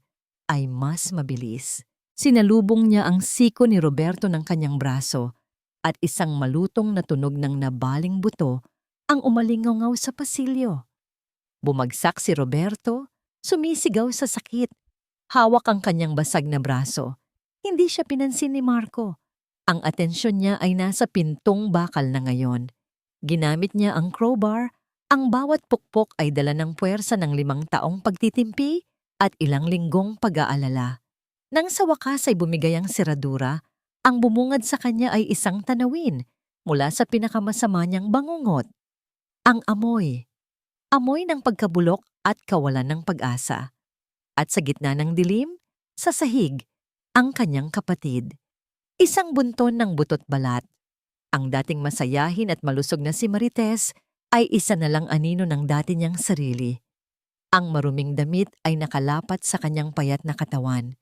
ay mas mabilis. Sinalubong niya ang siko ni Roberto ng kanyang braso at isang malutong na tunog ng nabaling buto ang umalingaw sa pasilyo. Bumagsak si Roberto, sumisigaw sa sakit. Hawak ang kanyang basag na braso. Hindi siya pinansin ni Marco. Ang atensyon niya ay nasa pintong bakal na ngayon. Ginamit niya ang crowbar, ang bawat pukpok ay dala ng puwersa ng 5 taong pagtitimpi at ilang linggong pag-aalala. Nang sa wakas ay bumigay ang seradura, ang bumungad sa kanya ay isang tanawin mula sa pinakamasama niyang bangungot. Ang amoy. Amoy ng pagkabulok at kawalan ng pag-asa. At sa gitna ng dilim, sa sahig, ang kanyang kapatid. Isang bunton ng butot balat. Ang dating masayahin at malusog na si Marites ay isa na lang anino ng dati niyang sarili. Ang maruming damit ay nakalapat sa kanyang payat na katawan.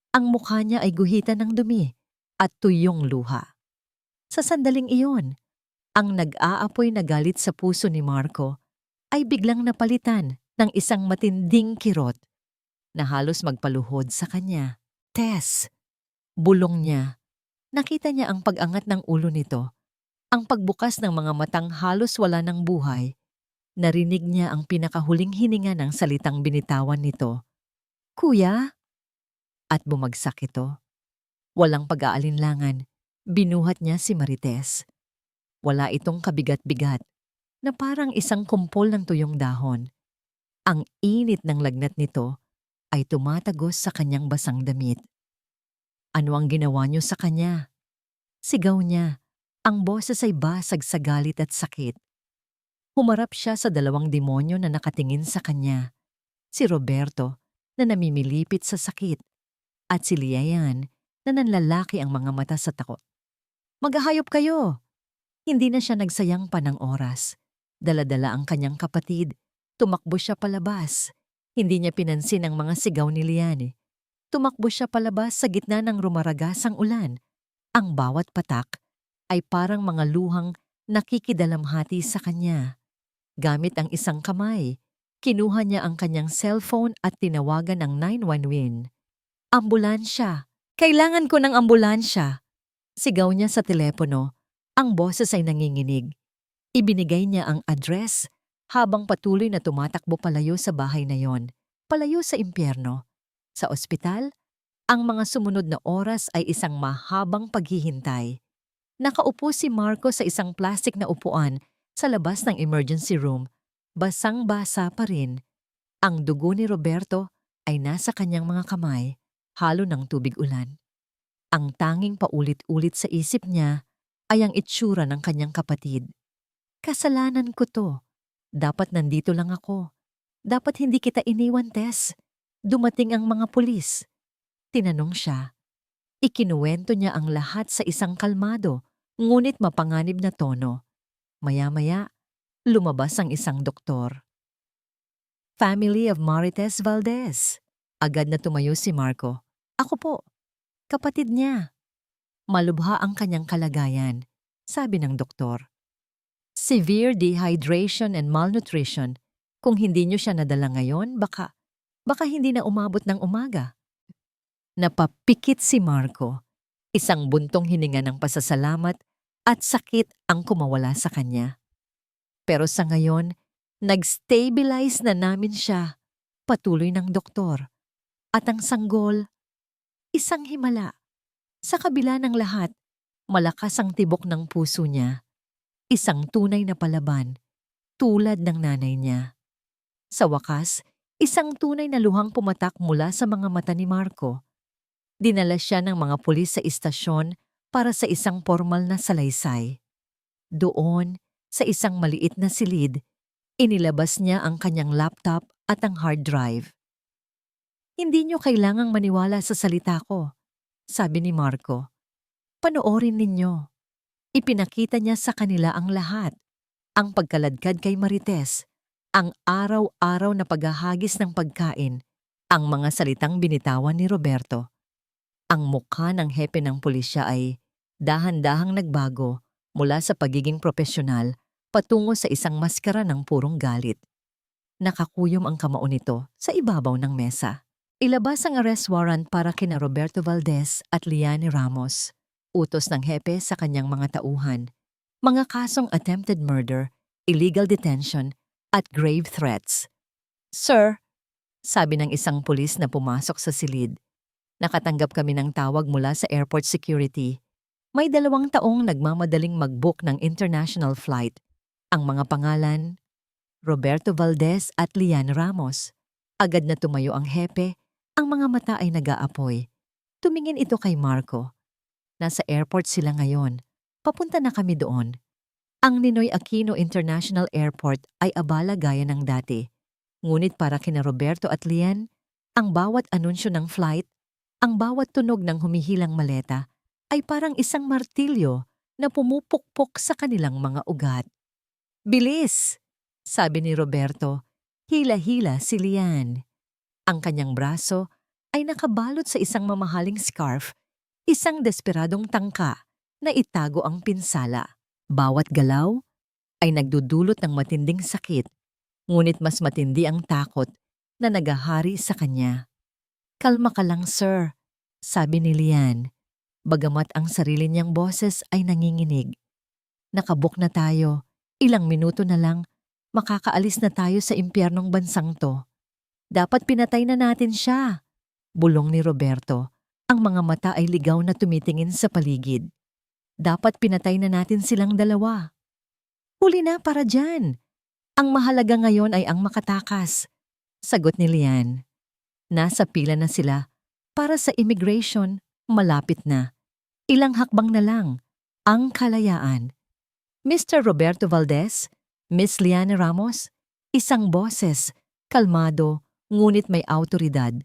Ang mukha niya ay guhitan ng dumi at tuyong luha. Sa sandaling iyon, ang nag-aapoy na galit sa puso ni Marco ay biglang napalitan ng isang matinding kirot na halos magpaluhod sa kanya. Tess! Bulong niya. Nakita niya ang pag-angat ng ulo nito, ang pagbukas ng mga matang halos wala ng buhay. Narinig niya ang pinakahuling hininga ng salitang binitawan nito. Kuya? At bumagsak ito. Walang pag-aalinlangan, binuhat niya si Marites. Wala itong kabigat-bigat, na parang isang kumpol ng tuyong dahon. Ang init ng lagnat nito ay tumatagos sa kanyang basang damit. Ano ang ginawa niyo sa kanya? Sigaw niya. Ang boses ay basag sa galit at sakit. Humarap siya sa dalawang demonyo na nakatingin sa kanya. Si Roberto na namimilipit sa sakit at si Liayan na nanlalaki ang mga mata sa takot. Maghahayop kayo! Hindi na siya nagsayang pa ng oras. Dala-dala ang kanyang kapatid. Tumakbo siya palabas. Hindi niya pinansin ang mga sigaw ni Liane. Tumakbo siya palabas sa gitna ng rumaragasang ulan. Ang bawat patak ay parang mga luhang nakikidalamhati sa kanya. Gamit ang isang kamay, kinuha niya ang kanyang cellphone at tinawagan ang 911. Ambulansya! Kailangan ko ng ambulansya! Sigaw niya sa telepono. Ang boses ay nanginginig. Ibinigay niya ang address habang patuloy na tumatakbo palayo sa bahay na yon, palayo sa impyerno. Sa ospital, ang mga sumunod na oras ay isang mahabang paghihintay. Nakaupo si Marco sa isang plastik na upuan sa labas ng emergency room. Basang-basa pa rin. Ang dugo ni Roberto ay nasa kanyang mga kamay, halo ng tubig ulan. Ang tanging paulit-ulit sa isip niya ay ang itsura ng kanyang kapatid. Kasalanan ko to. Dapat nandito lang ako. Dapat hindi kita iniwan, Tess. Dumating ang mga pulis. Tinanong siya. Ikinuwento niya ang lahat sa isang kalmado, ngunit mapanganib na tono. Maya-maya, lumabas ang isang doktor. Family of Marites Valdez. Agad na tumayo si Marco. Ako po. Kapatid niya. Malubha ang kanyang kalagayan, sabi ng doktor. Severe dehydration and malnutrition. Kung hindi niyo siya nadala ngayon, baka hindi na umabot ng umaga. Napapikit si Marco. Isang buntong hininga ng pasasalamat at sakit ang kumawala sa kanya. Pero sa ngayon, nag-stabilize na namin siya, patuloy ng doktor. At ang sanggol, isang himala. Sa kabila ng lahat, malakas ang tibok ng puso niya. Isang tunay na palaban, tulad ng nanay niya. Sa wakas, isang tunay na luhang pumatak mula sa mga mata ni Marco. Dinala siya ng mga pulis sa istasyon para sa isang formal na salaysay. Doon, sa isang maliit na silid, inilabas niya ang kanyang laptop at ang hard drive. Hindi niyo kailangang maniwala sa salita ko, sabi ni Marco. Panoorin ninyo. Ipinakita niya sa kanila ang lahat. Ang pagkaladkad kay Marites, ang araw-araw na paghahagis ng pagkain, ang mga salitang binitawan ni Roberto. Ang mukha ng hepe ng pulisya ay dahan-dahang nagbago mula sa pagiging profesional patungo sa isang maskara ng purong galit. Nakakuyom ang kamao nito sa ibabaw ng mesa. Ilabas ang arrest warrant para kina Roberto Valdez at Liane Ramos. Utos ng hepe sa kanyang mga tauhan. Mga kasong attempted murder, illegal detention, at grave threats. Sir, sabi ng isang pulis na pumasok sa silid, nakatanggap kami ng tawag mula sa airport security. May 2 taong nagmamadaling mag-book ng international flight. Ang mga pangalan, Roberto Valdez at Liane Ramos. Agad na tumayo ang hepe, ang mga mata ay nag-aapoy. Tumingin ito kay Marco. Nasa airport sila ngayon. Papunta na kami doon. Ang Ninoy Aquino International Airport ay abala gaya ng dati. Ngunit para kina Roberto at Liane, Ang bawat anunsyo ng flight, ang bawat tunog ng humihilang maleta ay parang isang martilyo na pumupukpok sa kanilang mga ugat. "Bilis!" sabi ni Roberto. Hila-hila si Lian. Ang kanyang braso ay nakabalot sa isang mamahaling scarf, isang desperadong tangka na itago ang pinsala. Bawat galaw ay nagdudulot ng matinding sakit, ngunit mas matindi ang takot na nagahari sa kanya. "Kalma ka lang, sir," sabi ni Lian, bagamat ang sarili niyang boses ay nanginginig. "Nakabook na tayo. Ilang minuto na lang, makakaalis na tayo sa impyernong bansang to. Dapat pinatay na natin siya," bulong ni Roberto. Ang mga mata ay ligaw na tumitingin sa paligid. "Dapat pinatay na natin silang dalawa." "Huli na para dyan. Ang mahalaga ngayon ay ang makatakas," sagot ni Lian. Nasa pila na sila para sa immigration, malapit na. Ilang hakbang na lang, ang kalayaan. "Mr. Roberto Valdez, Miss Liana Ramos," isang boses, kalmado, ngunit may awtoridad,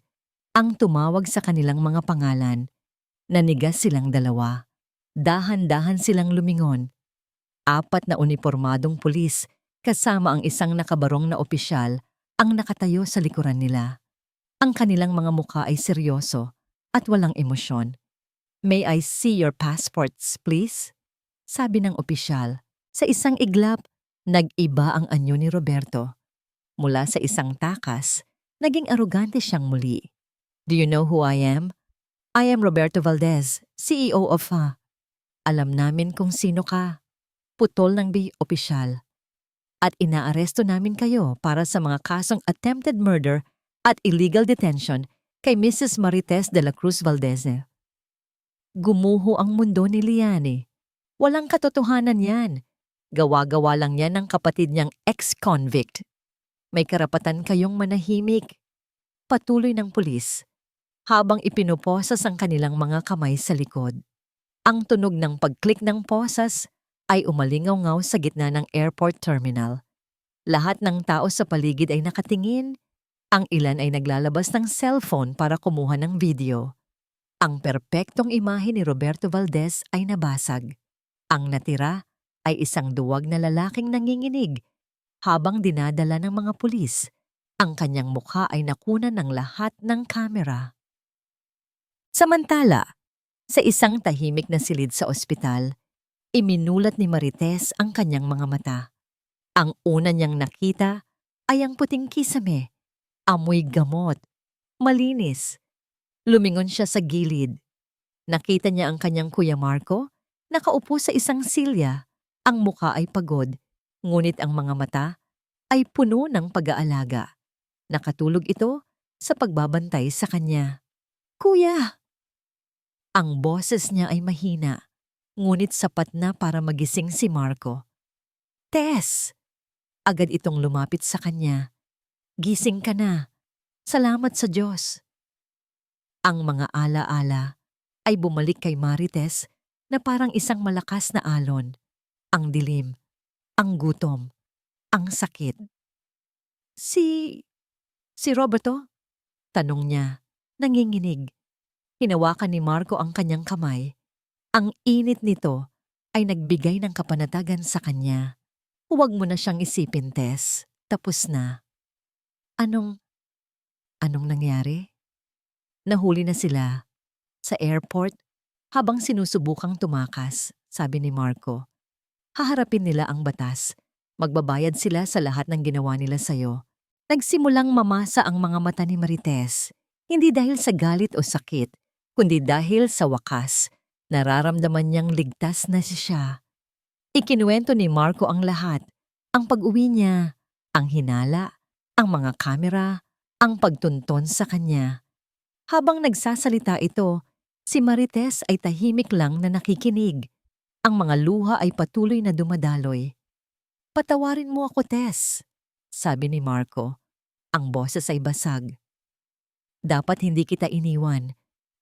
ang tumawag sa kanilang mga pangalan. Nanigas silang dalawa. Dahan-dahan silang lumingon. 4 na unipormadong pulis kasama ang isang nakabarong na opisyal ang nakatayo sa likuran nila. Ang kanilang mga mukha ay seryoso at walang emosyon. "May I see your passports, please?" sabi ng opisyal. Sa isang iglap, nag-iba ang anyo ni Roberto. Mula sa isang takas, naging arugante siyang muli. "Do you know who I am? I am Roberto Valdez, CEO of "Alam namin kung sino ka," putol ng opisyal. "At inaaresto namin kayo para sa mga kasong attempted murder at illegal detention kay Mrs. Marites de la Cruz Valdez." Gumuho ang mundo ni Liane. Walang katotohanan yan. Gawa-gawa lang yan ng kapatid niyang ex-convict. "May karapatan kayong manahimik," patuloy ng pulis, habang ipinuposas ang kanilang mga kamay sa likod. Ang tunog ng pag-click ng posas ay umalingaw-ngaw sa gitna ng airport terminal. Lahat ng tao sa paligid ay nakatingin. Ang ilan ay naglalabas ng cellphone para kumuha ng video. Ang perpektong imahe ni Roberto Valdez ay nabasag. Ang natira ay isang duwag na lalaking nanginginig habang dinadala ng mga pulis. Ang kanyang mukha ay nakunan ng lahat ng kamera. Samantala, sa isang tahimik na silid sa ospital, iminulat ni Marites ang kanyang mga mata. Ang una niyang nakita ay ang puting kisame, amoy gamot, malinis. Lumingon siya sa gilid. Nakita niya ang kanyang Kuya Marco, nakaupo sa isang silya. Ang muka ay pagod, ngunit ang mga mata ay puno ng pag-aalaga. Nakatulog ito sa pagbabantay sa kanya. "Kuya!" Ang boses niya ay mahina, ngunit sapat na para magising si Marco. "Tess!" Agad itong lumapit sa kanya. "Gising ka na. Salamat sa Diyos." Ang mga ala-ala ay bumalik kay Marites na parang isang malakas na alon. Ang dilim, ang gutom, ang sakit. Si Roberto?" tanong niya, nanginginig. Hinawakan ni Marco ang kanyang kamay. Ang init nito ay nagbigay ng kapanatagan sa kanya. "Huwag mo na siyang isipin, Tess. Tapos na." Anong nangyari?" "Nahuli na sila. Sa airport, habang sinusubukang tumakas," sabi ni Marco. "Haharapin nila ang batas. Magbabayad sila sa lahat ng ginawa nila sa'yo." Nagsimulang mamasa ang mga mata ni Marites, hindi dahil sa galit o sakit, kundi dahil sa wakas, nararamdaman niyang ligtas na siya. Ikinuwento ni Marco ang lahat, ang pag-uwi niya, ang hinala, ang mga kamera, ang pagtunton sa kanya. Habang nagsasalita ito, si Marites ay tahimik lang na nakikinig. Ang mga luha ay patuloy na dumadaloy. "Patawarin mo ako, Tess," sabi ni Marco. Ang boses ay basag. "Dapat hindi kita iniwan.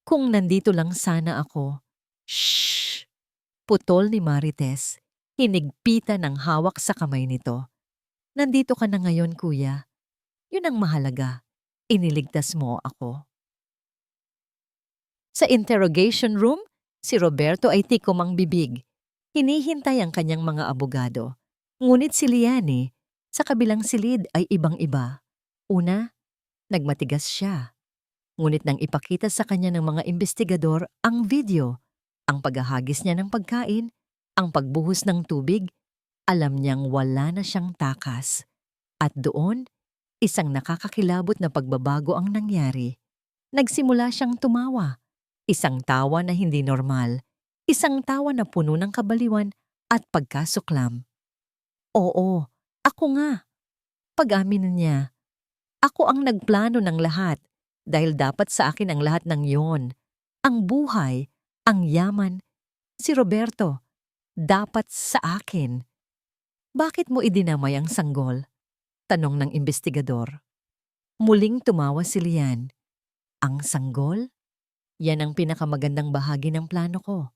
Kung nandito lang sana ako." "Shh!" Putol ni Marites. Hinigpitan ng hawak sa kamay nito. "Nandito ka na ngayon, kuya. Yun ang mahalaga. Iniligtas mo ako. Sa interrogation room, si Roberto ay tikom ang bibig. Hinihintay ang kanyang mga abogado. Ngunit si Liane, sa kabilang silid ay ibang-iba. Una, nagmatigas siya. Ngunit nang ipakita sa kanya ng mga investigador ang video, ang paghahagis niya ng pagkain, ang pagbuhos ng tubig, alam niyang wala na siyang takas. At doon, isang nakakakilabot na pagbabago ang nangyari. Nagsimula siyang tumawa. Isang tawa na hindi normal. Isang tawa na puno ng kabaliwan at pagkasuklam. Oo, ako nga. Pag-amin niya. Ako ang nagplano ng lahat dahil dapat sa akin ang lahat ng yon. Ang buhay, ang yaman. Si Roberto, dapat sa akin. Bakit mo idinamay ang sanggol? Tanong ng investigador. Muling tumawa si Lian. Ang sanggol? Yan ang pinakamagandang bahagi ng plano ko.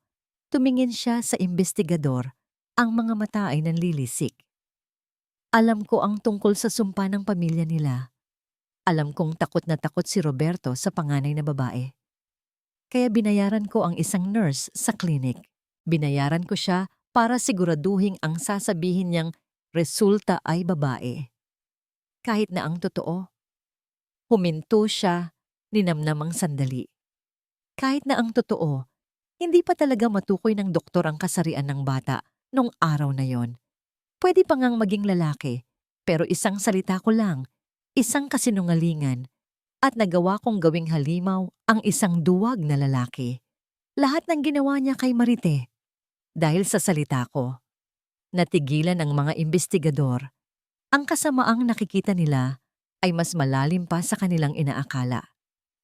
Tumingin siya sa investigador. Ang mga mata ay nanlilisik. Alam ko ang tungkol sa sumpa ng pamilya nila. Alam kong takot na takot si Roberto sa panganay na babae. Kaya binayaran ko ang isang nurse sa klinik. Binayaran ko siya para siguraduhin ang sasabihin niyang resulta ay babae. Kahit na ang totoo. Huminto siya, ninamnamang sandali. Kahit na ang totoo, hindi pa talaga matukoy ng doktor ang kasarian ng bata nung araw na yon. Pwede pa ngang maging lalaki, pero isang salita ko lang, isang kasinungalingan, at nagawa kong gawing halimaw ang isang duwag na lalaki. Lahat ng ginawa niya kay Marite. Dahil sa salita ko, natigilan ang mga investigador. Ang kasamaang nakikita nila ay mas malalim pa sa kanilang inaakala.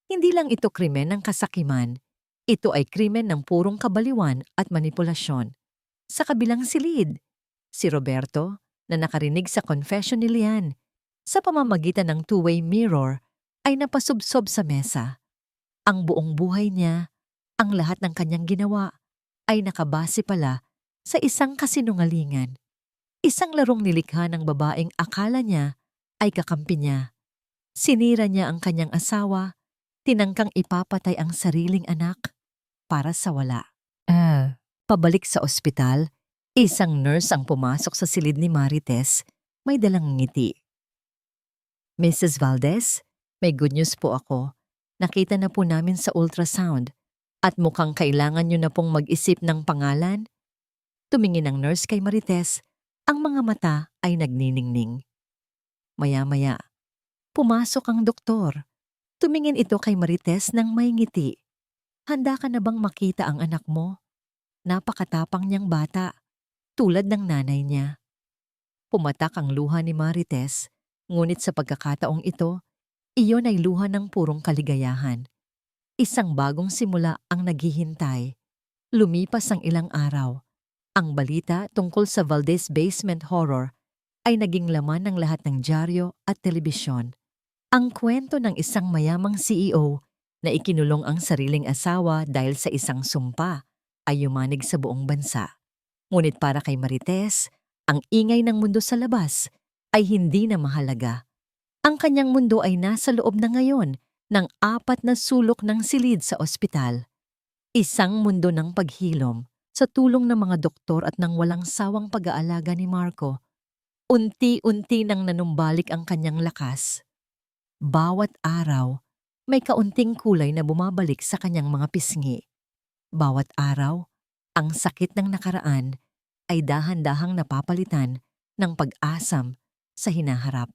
Hindi lang ito krimen ng kasakiman, ito ay krimen ng purong kabaliwan at manipulasyon. Sa kabilang silid, si Roberto na nakarinig sa confession ni Lian sa pamamagitan ng two-way mirror ay napasubsob sa mesa. Ang buong buhay niya, ang lahat ng kanyang ginawa ay nakabase pala sa isang kasinungalingan. Isang larong nilikha ng babaeng akala niya ay kakampi niya. Sinira niya ang kanyang asawa, tinangkang ipapatay ang sariling anak para sa wala. Pabalik sa ospital, isang nurse ang pumasok sa silid ni Marites, may dalang ngiti. Mrs. Valdez, may good news po ako. Nakita na po namin sa ultrasound at mukhang kailangan niyo na pong mag-isip ng pangalan. Tumingin ang nurse kay Marites, ang mga mata ay nagniningning. Maya-maya, pumasok ang doktor. Tumingin ito kay Marites ng may ngiti. Handa ka na bang makita ang anak mo? Napakatapang niyang bata, tulad ng nanay niya. Pumatak ang luha ni Marites, ngunit sa pagkakataong ito, iyon ay luha ng purong kaligayahan. Isang bagong simula ang naghihintay. Lumipas ang ilang araw. Ang balita tungkol sa Valdez Basement Horror ay naging laman ng lahat ng dyaryo at telebisyon. Ang kwento ng isang mayamang CEO na ikinulong ang sariling asawa dahil sa isang sumpa ay yumanig sa buong bansa. Ngunit para kay Marites, ang ingay ng mundo sa labas ay hindi na mahalaga. Ang kanyang mundo ay nasa loob na ngayon ng 4 na sulok ng silid sa ospital. Isang mundo ng paghilom sa tulong ng mga doktor at ng walang sawang pag-aalaga ni Marco. Unti-unti nang nanumbalik ang kanyang lakas. Bawat araw, may kaunting kulay na bumabalik sa kanyang mga pisngi. Bawat araw, ang sakit ng nakaraan ay dahan-dahang napapalitan ng pag-asam sa hinaharap.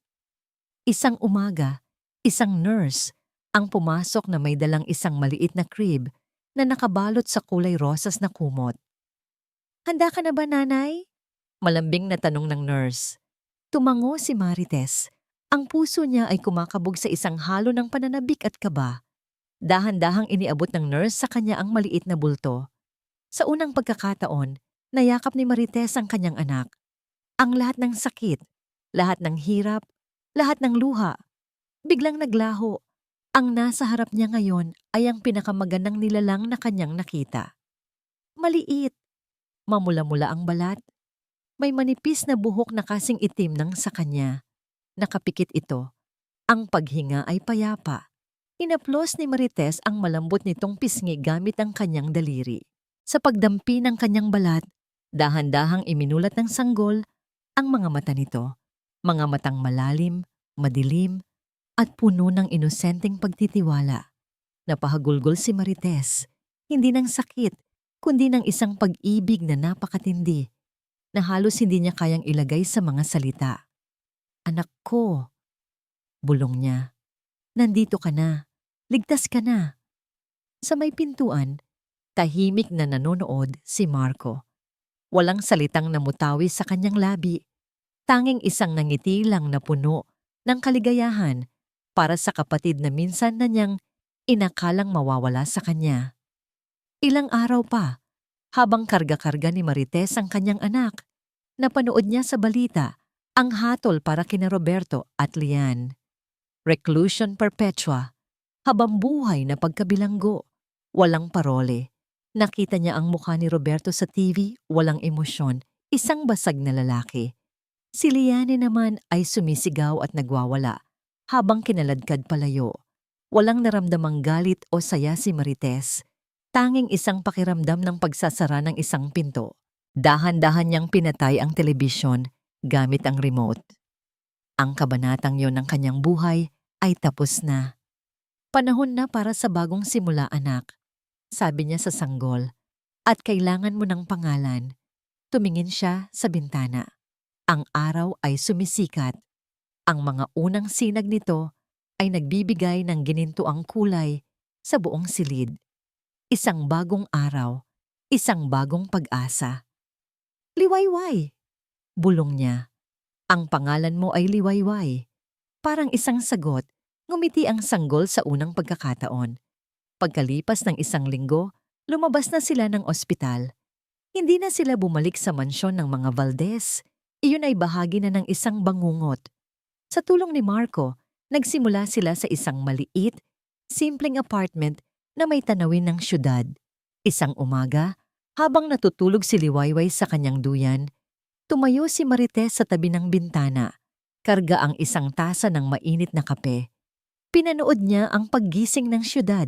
Isang umaga, isang nurse ang pumasok na may dalang isang maliit na crib na nakabalot sa kulay rosas na kumot. "Handa ka na ba, nanay?" Malambing na tanong ng nurse. Tumango si Marites. Ang puso niya ay kumakabog sa isang halo ng pananabik at kaba. Dahan-dahang iniabot ng nurse sa kanya ang maliit na bulto. Sa unang pagkakataon, nayakap ni Marites ang kanyang anak. Ang lahat ng sakit, lahat ng hirap, lahat ng luha, biglang naglaho. Ang nasa harap niya ngayon ay ang pinakamagandang nilalang na kanyang nakita. Maliit, mamula-mula ang balat. May manipis na buhok na kasing itim ng sa kanya. Nakapikit ito. Ang paghinga ay payapa. Inaplos ni Marites ang malambot nitong pisngi gamit ang kanyang daliri. Sa pagdampi ng kanyang balat, dahan-dahang iminulat ng sanggol ang mga mata nito. Mga matang malalim, madilim, at puno ng inosenteng pagtitiwala. Napahagulgol si Marites, hindi ng sakit, kundi ng isang pag-ibig na napakatindi, na halos hindi niya kayang ilagay sa mga salita. "Anak ko," bulong niya, "nandito ka na. Ligtas ka na." Sa may pintuan, tahimik na nanonood si Marco. Walang salitang namutawi sa kanyang labi. Tanging isang nangiti lang na puno ng kaligayahan para sa kapatid na minsan na niyang inakalang mawawala sa kanya. Ilang araw pa, habang karga-karga ni Marites ang kanyang anak, napanood niya sa balita ang hatol para kina Roberto at Lian. Reclusion perpetua, habang buhay na pagkabilanggo, walang parole. Nakita niya ang mukha ni Roberto sa TV, walang emosyon, isang basag na lalaki. Si Liane naman ay sumisigaw at nagwawala, habang kinaladkad palayo. Walang naramdamang galit o saya si Marites, tanging isang pakiramdam ng pagsasara ng isang pinto. Dahan-dahan niyang pinatay ang telebisyon gamit ang remote. Ang kabanatang yon ng kanyang buhay ay tapos na. "Panahon na para sa bagong simula, anak," sabi niya sa sanggol. "At kailangan mo ng pangalan." Tumingin siya sa bintana. Ang araw ay sumisikat. Ang mga unang sinag nito ay nagbibigay ng ginintuang kulay sa buong silid. Isang bagong araw, isang bagong pag-asa. "Liwayway," bulong niya. "Ang pangalan mo ay Liwayway." Parang isang sagot, ngumiti ang sanggol sa unang pagkakataon. Pagkalipas ng isang linggo, lumabas na sila ng ospital. Hindi na sila bumalik sa mansyon ng mga Valdez. Iyon ay bahagi na ng isang bangungot. Sa tulong ni Marco, nagsimula sila sa isang maliit, simpleng apartment na may tanawin ng syudad. Isang umaga, habang natutulog si Liwayway sa kanyang duyan, tumayo si Marites sa tabi ng bintana. Karga ang isang tasa ng mainit na kape. Pinanood niya ang paggising ng syudad.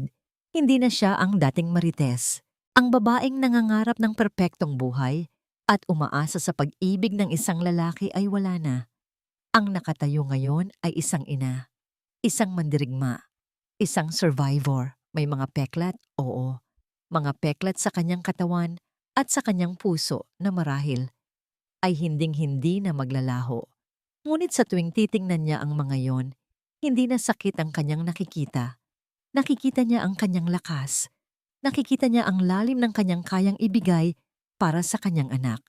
Hindi na siya ang dating Marites. Ang babaeng nangangarap ng perpektong buhay at umaasa sa pag-ibig ng isang lalaki ay wala na. Ang nakatayo ngayon ay isang ina, isang mandirigma, isang survivor. May mga peklat, oo. Mga peklat sa kanyang katawan at sa kanyang puso na marahil ay hinding-hindi na maglalaho. Ngunit sa tuwing titingnan niya ang mga yon, hindi na sakit ang kanyang nakikita. Nakikita niya ang kanyang lakas. Nakikita niya ang lalim ng kanyang kayang ibigay para sa kanyang anak.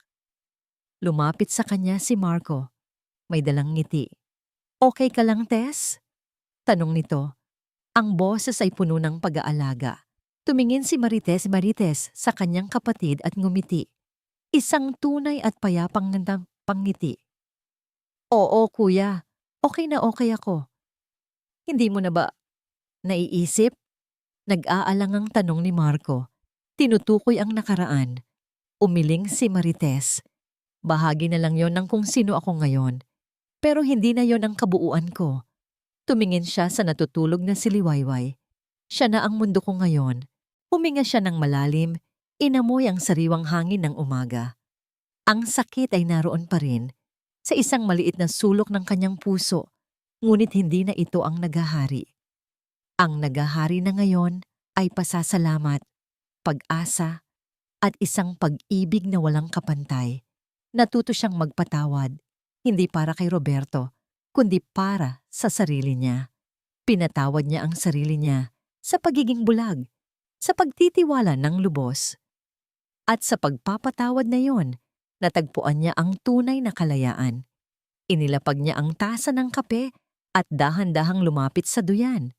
Lumapit sa kanya si Marco. May dalang ngiti. "Okay ka lang, Tess?" tanong nito. Ang boses ay puno ng pag-aalaga. Tumingin si Marites sa kanyang kapatid at ngumiti. Isang tunay at payapang pangngiti. "Oo, kuya. Okay na okay ako." "Hindi mo na ba naiisip?" Nag-aalangang tanong ni Marco. Tinutukoy ang nakaraan. Umiling si Marites. "Bahagi na lang yon ng kung sino ako ngayon. Pero hindi na yon ang kabuuan ko." Tumingin siya sa natutulog na si Liwayway. "Siya na ang mundo ko ngayon." Huminga siya ng malalim, inamoy ang sariwang hangin ng umaga. Ang sakit ay naroon pa rin, sa isang maliit na sulok ng kanyang puso, ngunit hindi na ito ang naghahari. Ang naghahari na ngayon ay pasasalamat, pag-asa, at isang pag-ibig na walang kapantay. Natuto siyang magpatawad, hindi para kay Roberto, kundi para sa sarili niya. Pinatawad niya ang sarili niya sa pagiging bulag, sa pagtitiwala ng lubos. At sa pagpapatawad na yon, natagpuan niya ang tunay na kalayaan. Inilapag niya ang tasa ng kape at dahan-dahang lumapit sa duyan.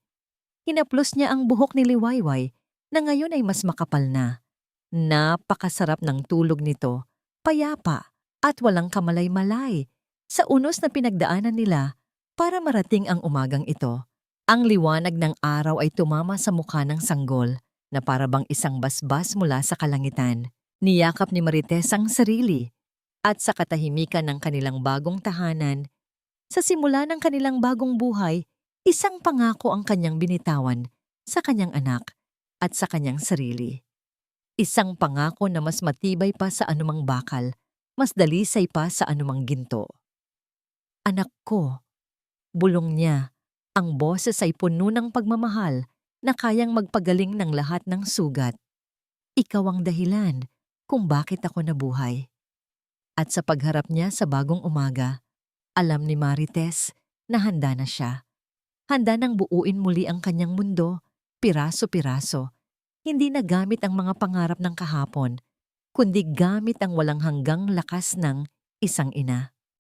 Hinaplos niya ang buhok ni Liwayway na ngayon ay mas makapal na. Napakasarap ng tulog nito, payapa at walang kamalay-malay sa unos na pinagdaanan nila para marating ang umagang ito. Ang liwanag ng araw ay tumama sa mukha ng sanggol na parabang isang basbas mula sa kalangitan. Niyakap ni Marites ang sarili at sa katahimikan ng kanilang bagong tahanan, sa simula ng kanilang bagong buhay, Isang pangako ang kanyang binitawan sa kanyang anak at sa kanyang sarili. Isang pangako na mas matibay pa sa anumang bakal, mas dalisay pa sa anumang ginto. Anak ko, bulong niya, ang boses ay puno ng pagmamahal na kayang magpagaling ng lahat ng sugat. Ikaw ang dahilan kung bakit ako nabuhay. At sa pagharap niya sa bagong umaga, alam ni Marites na handa na siya. Handa nang buuin muli ang kanyang mundo, piraso-piraso. Hindi na gamit ang mga pangarap ng kahapon, kundi gamit ang walang hanggang lakas ng isang ina.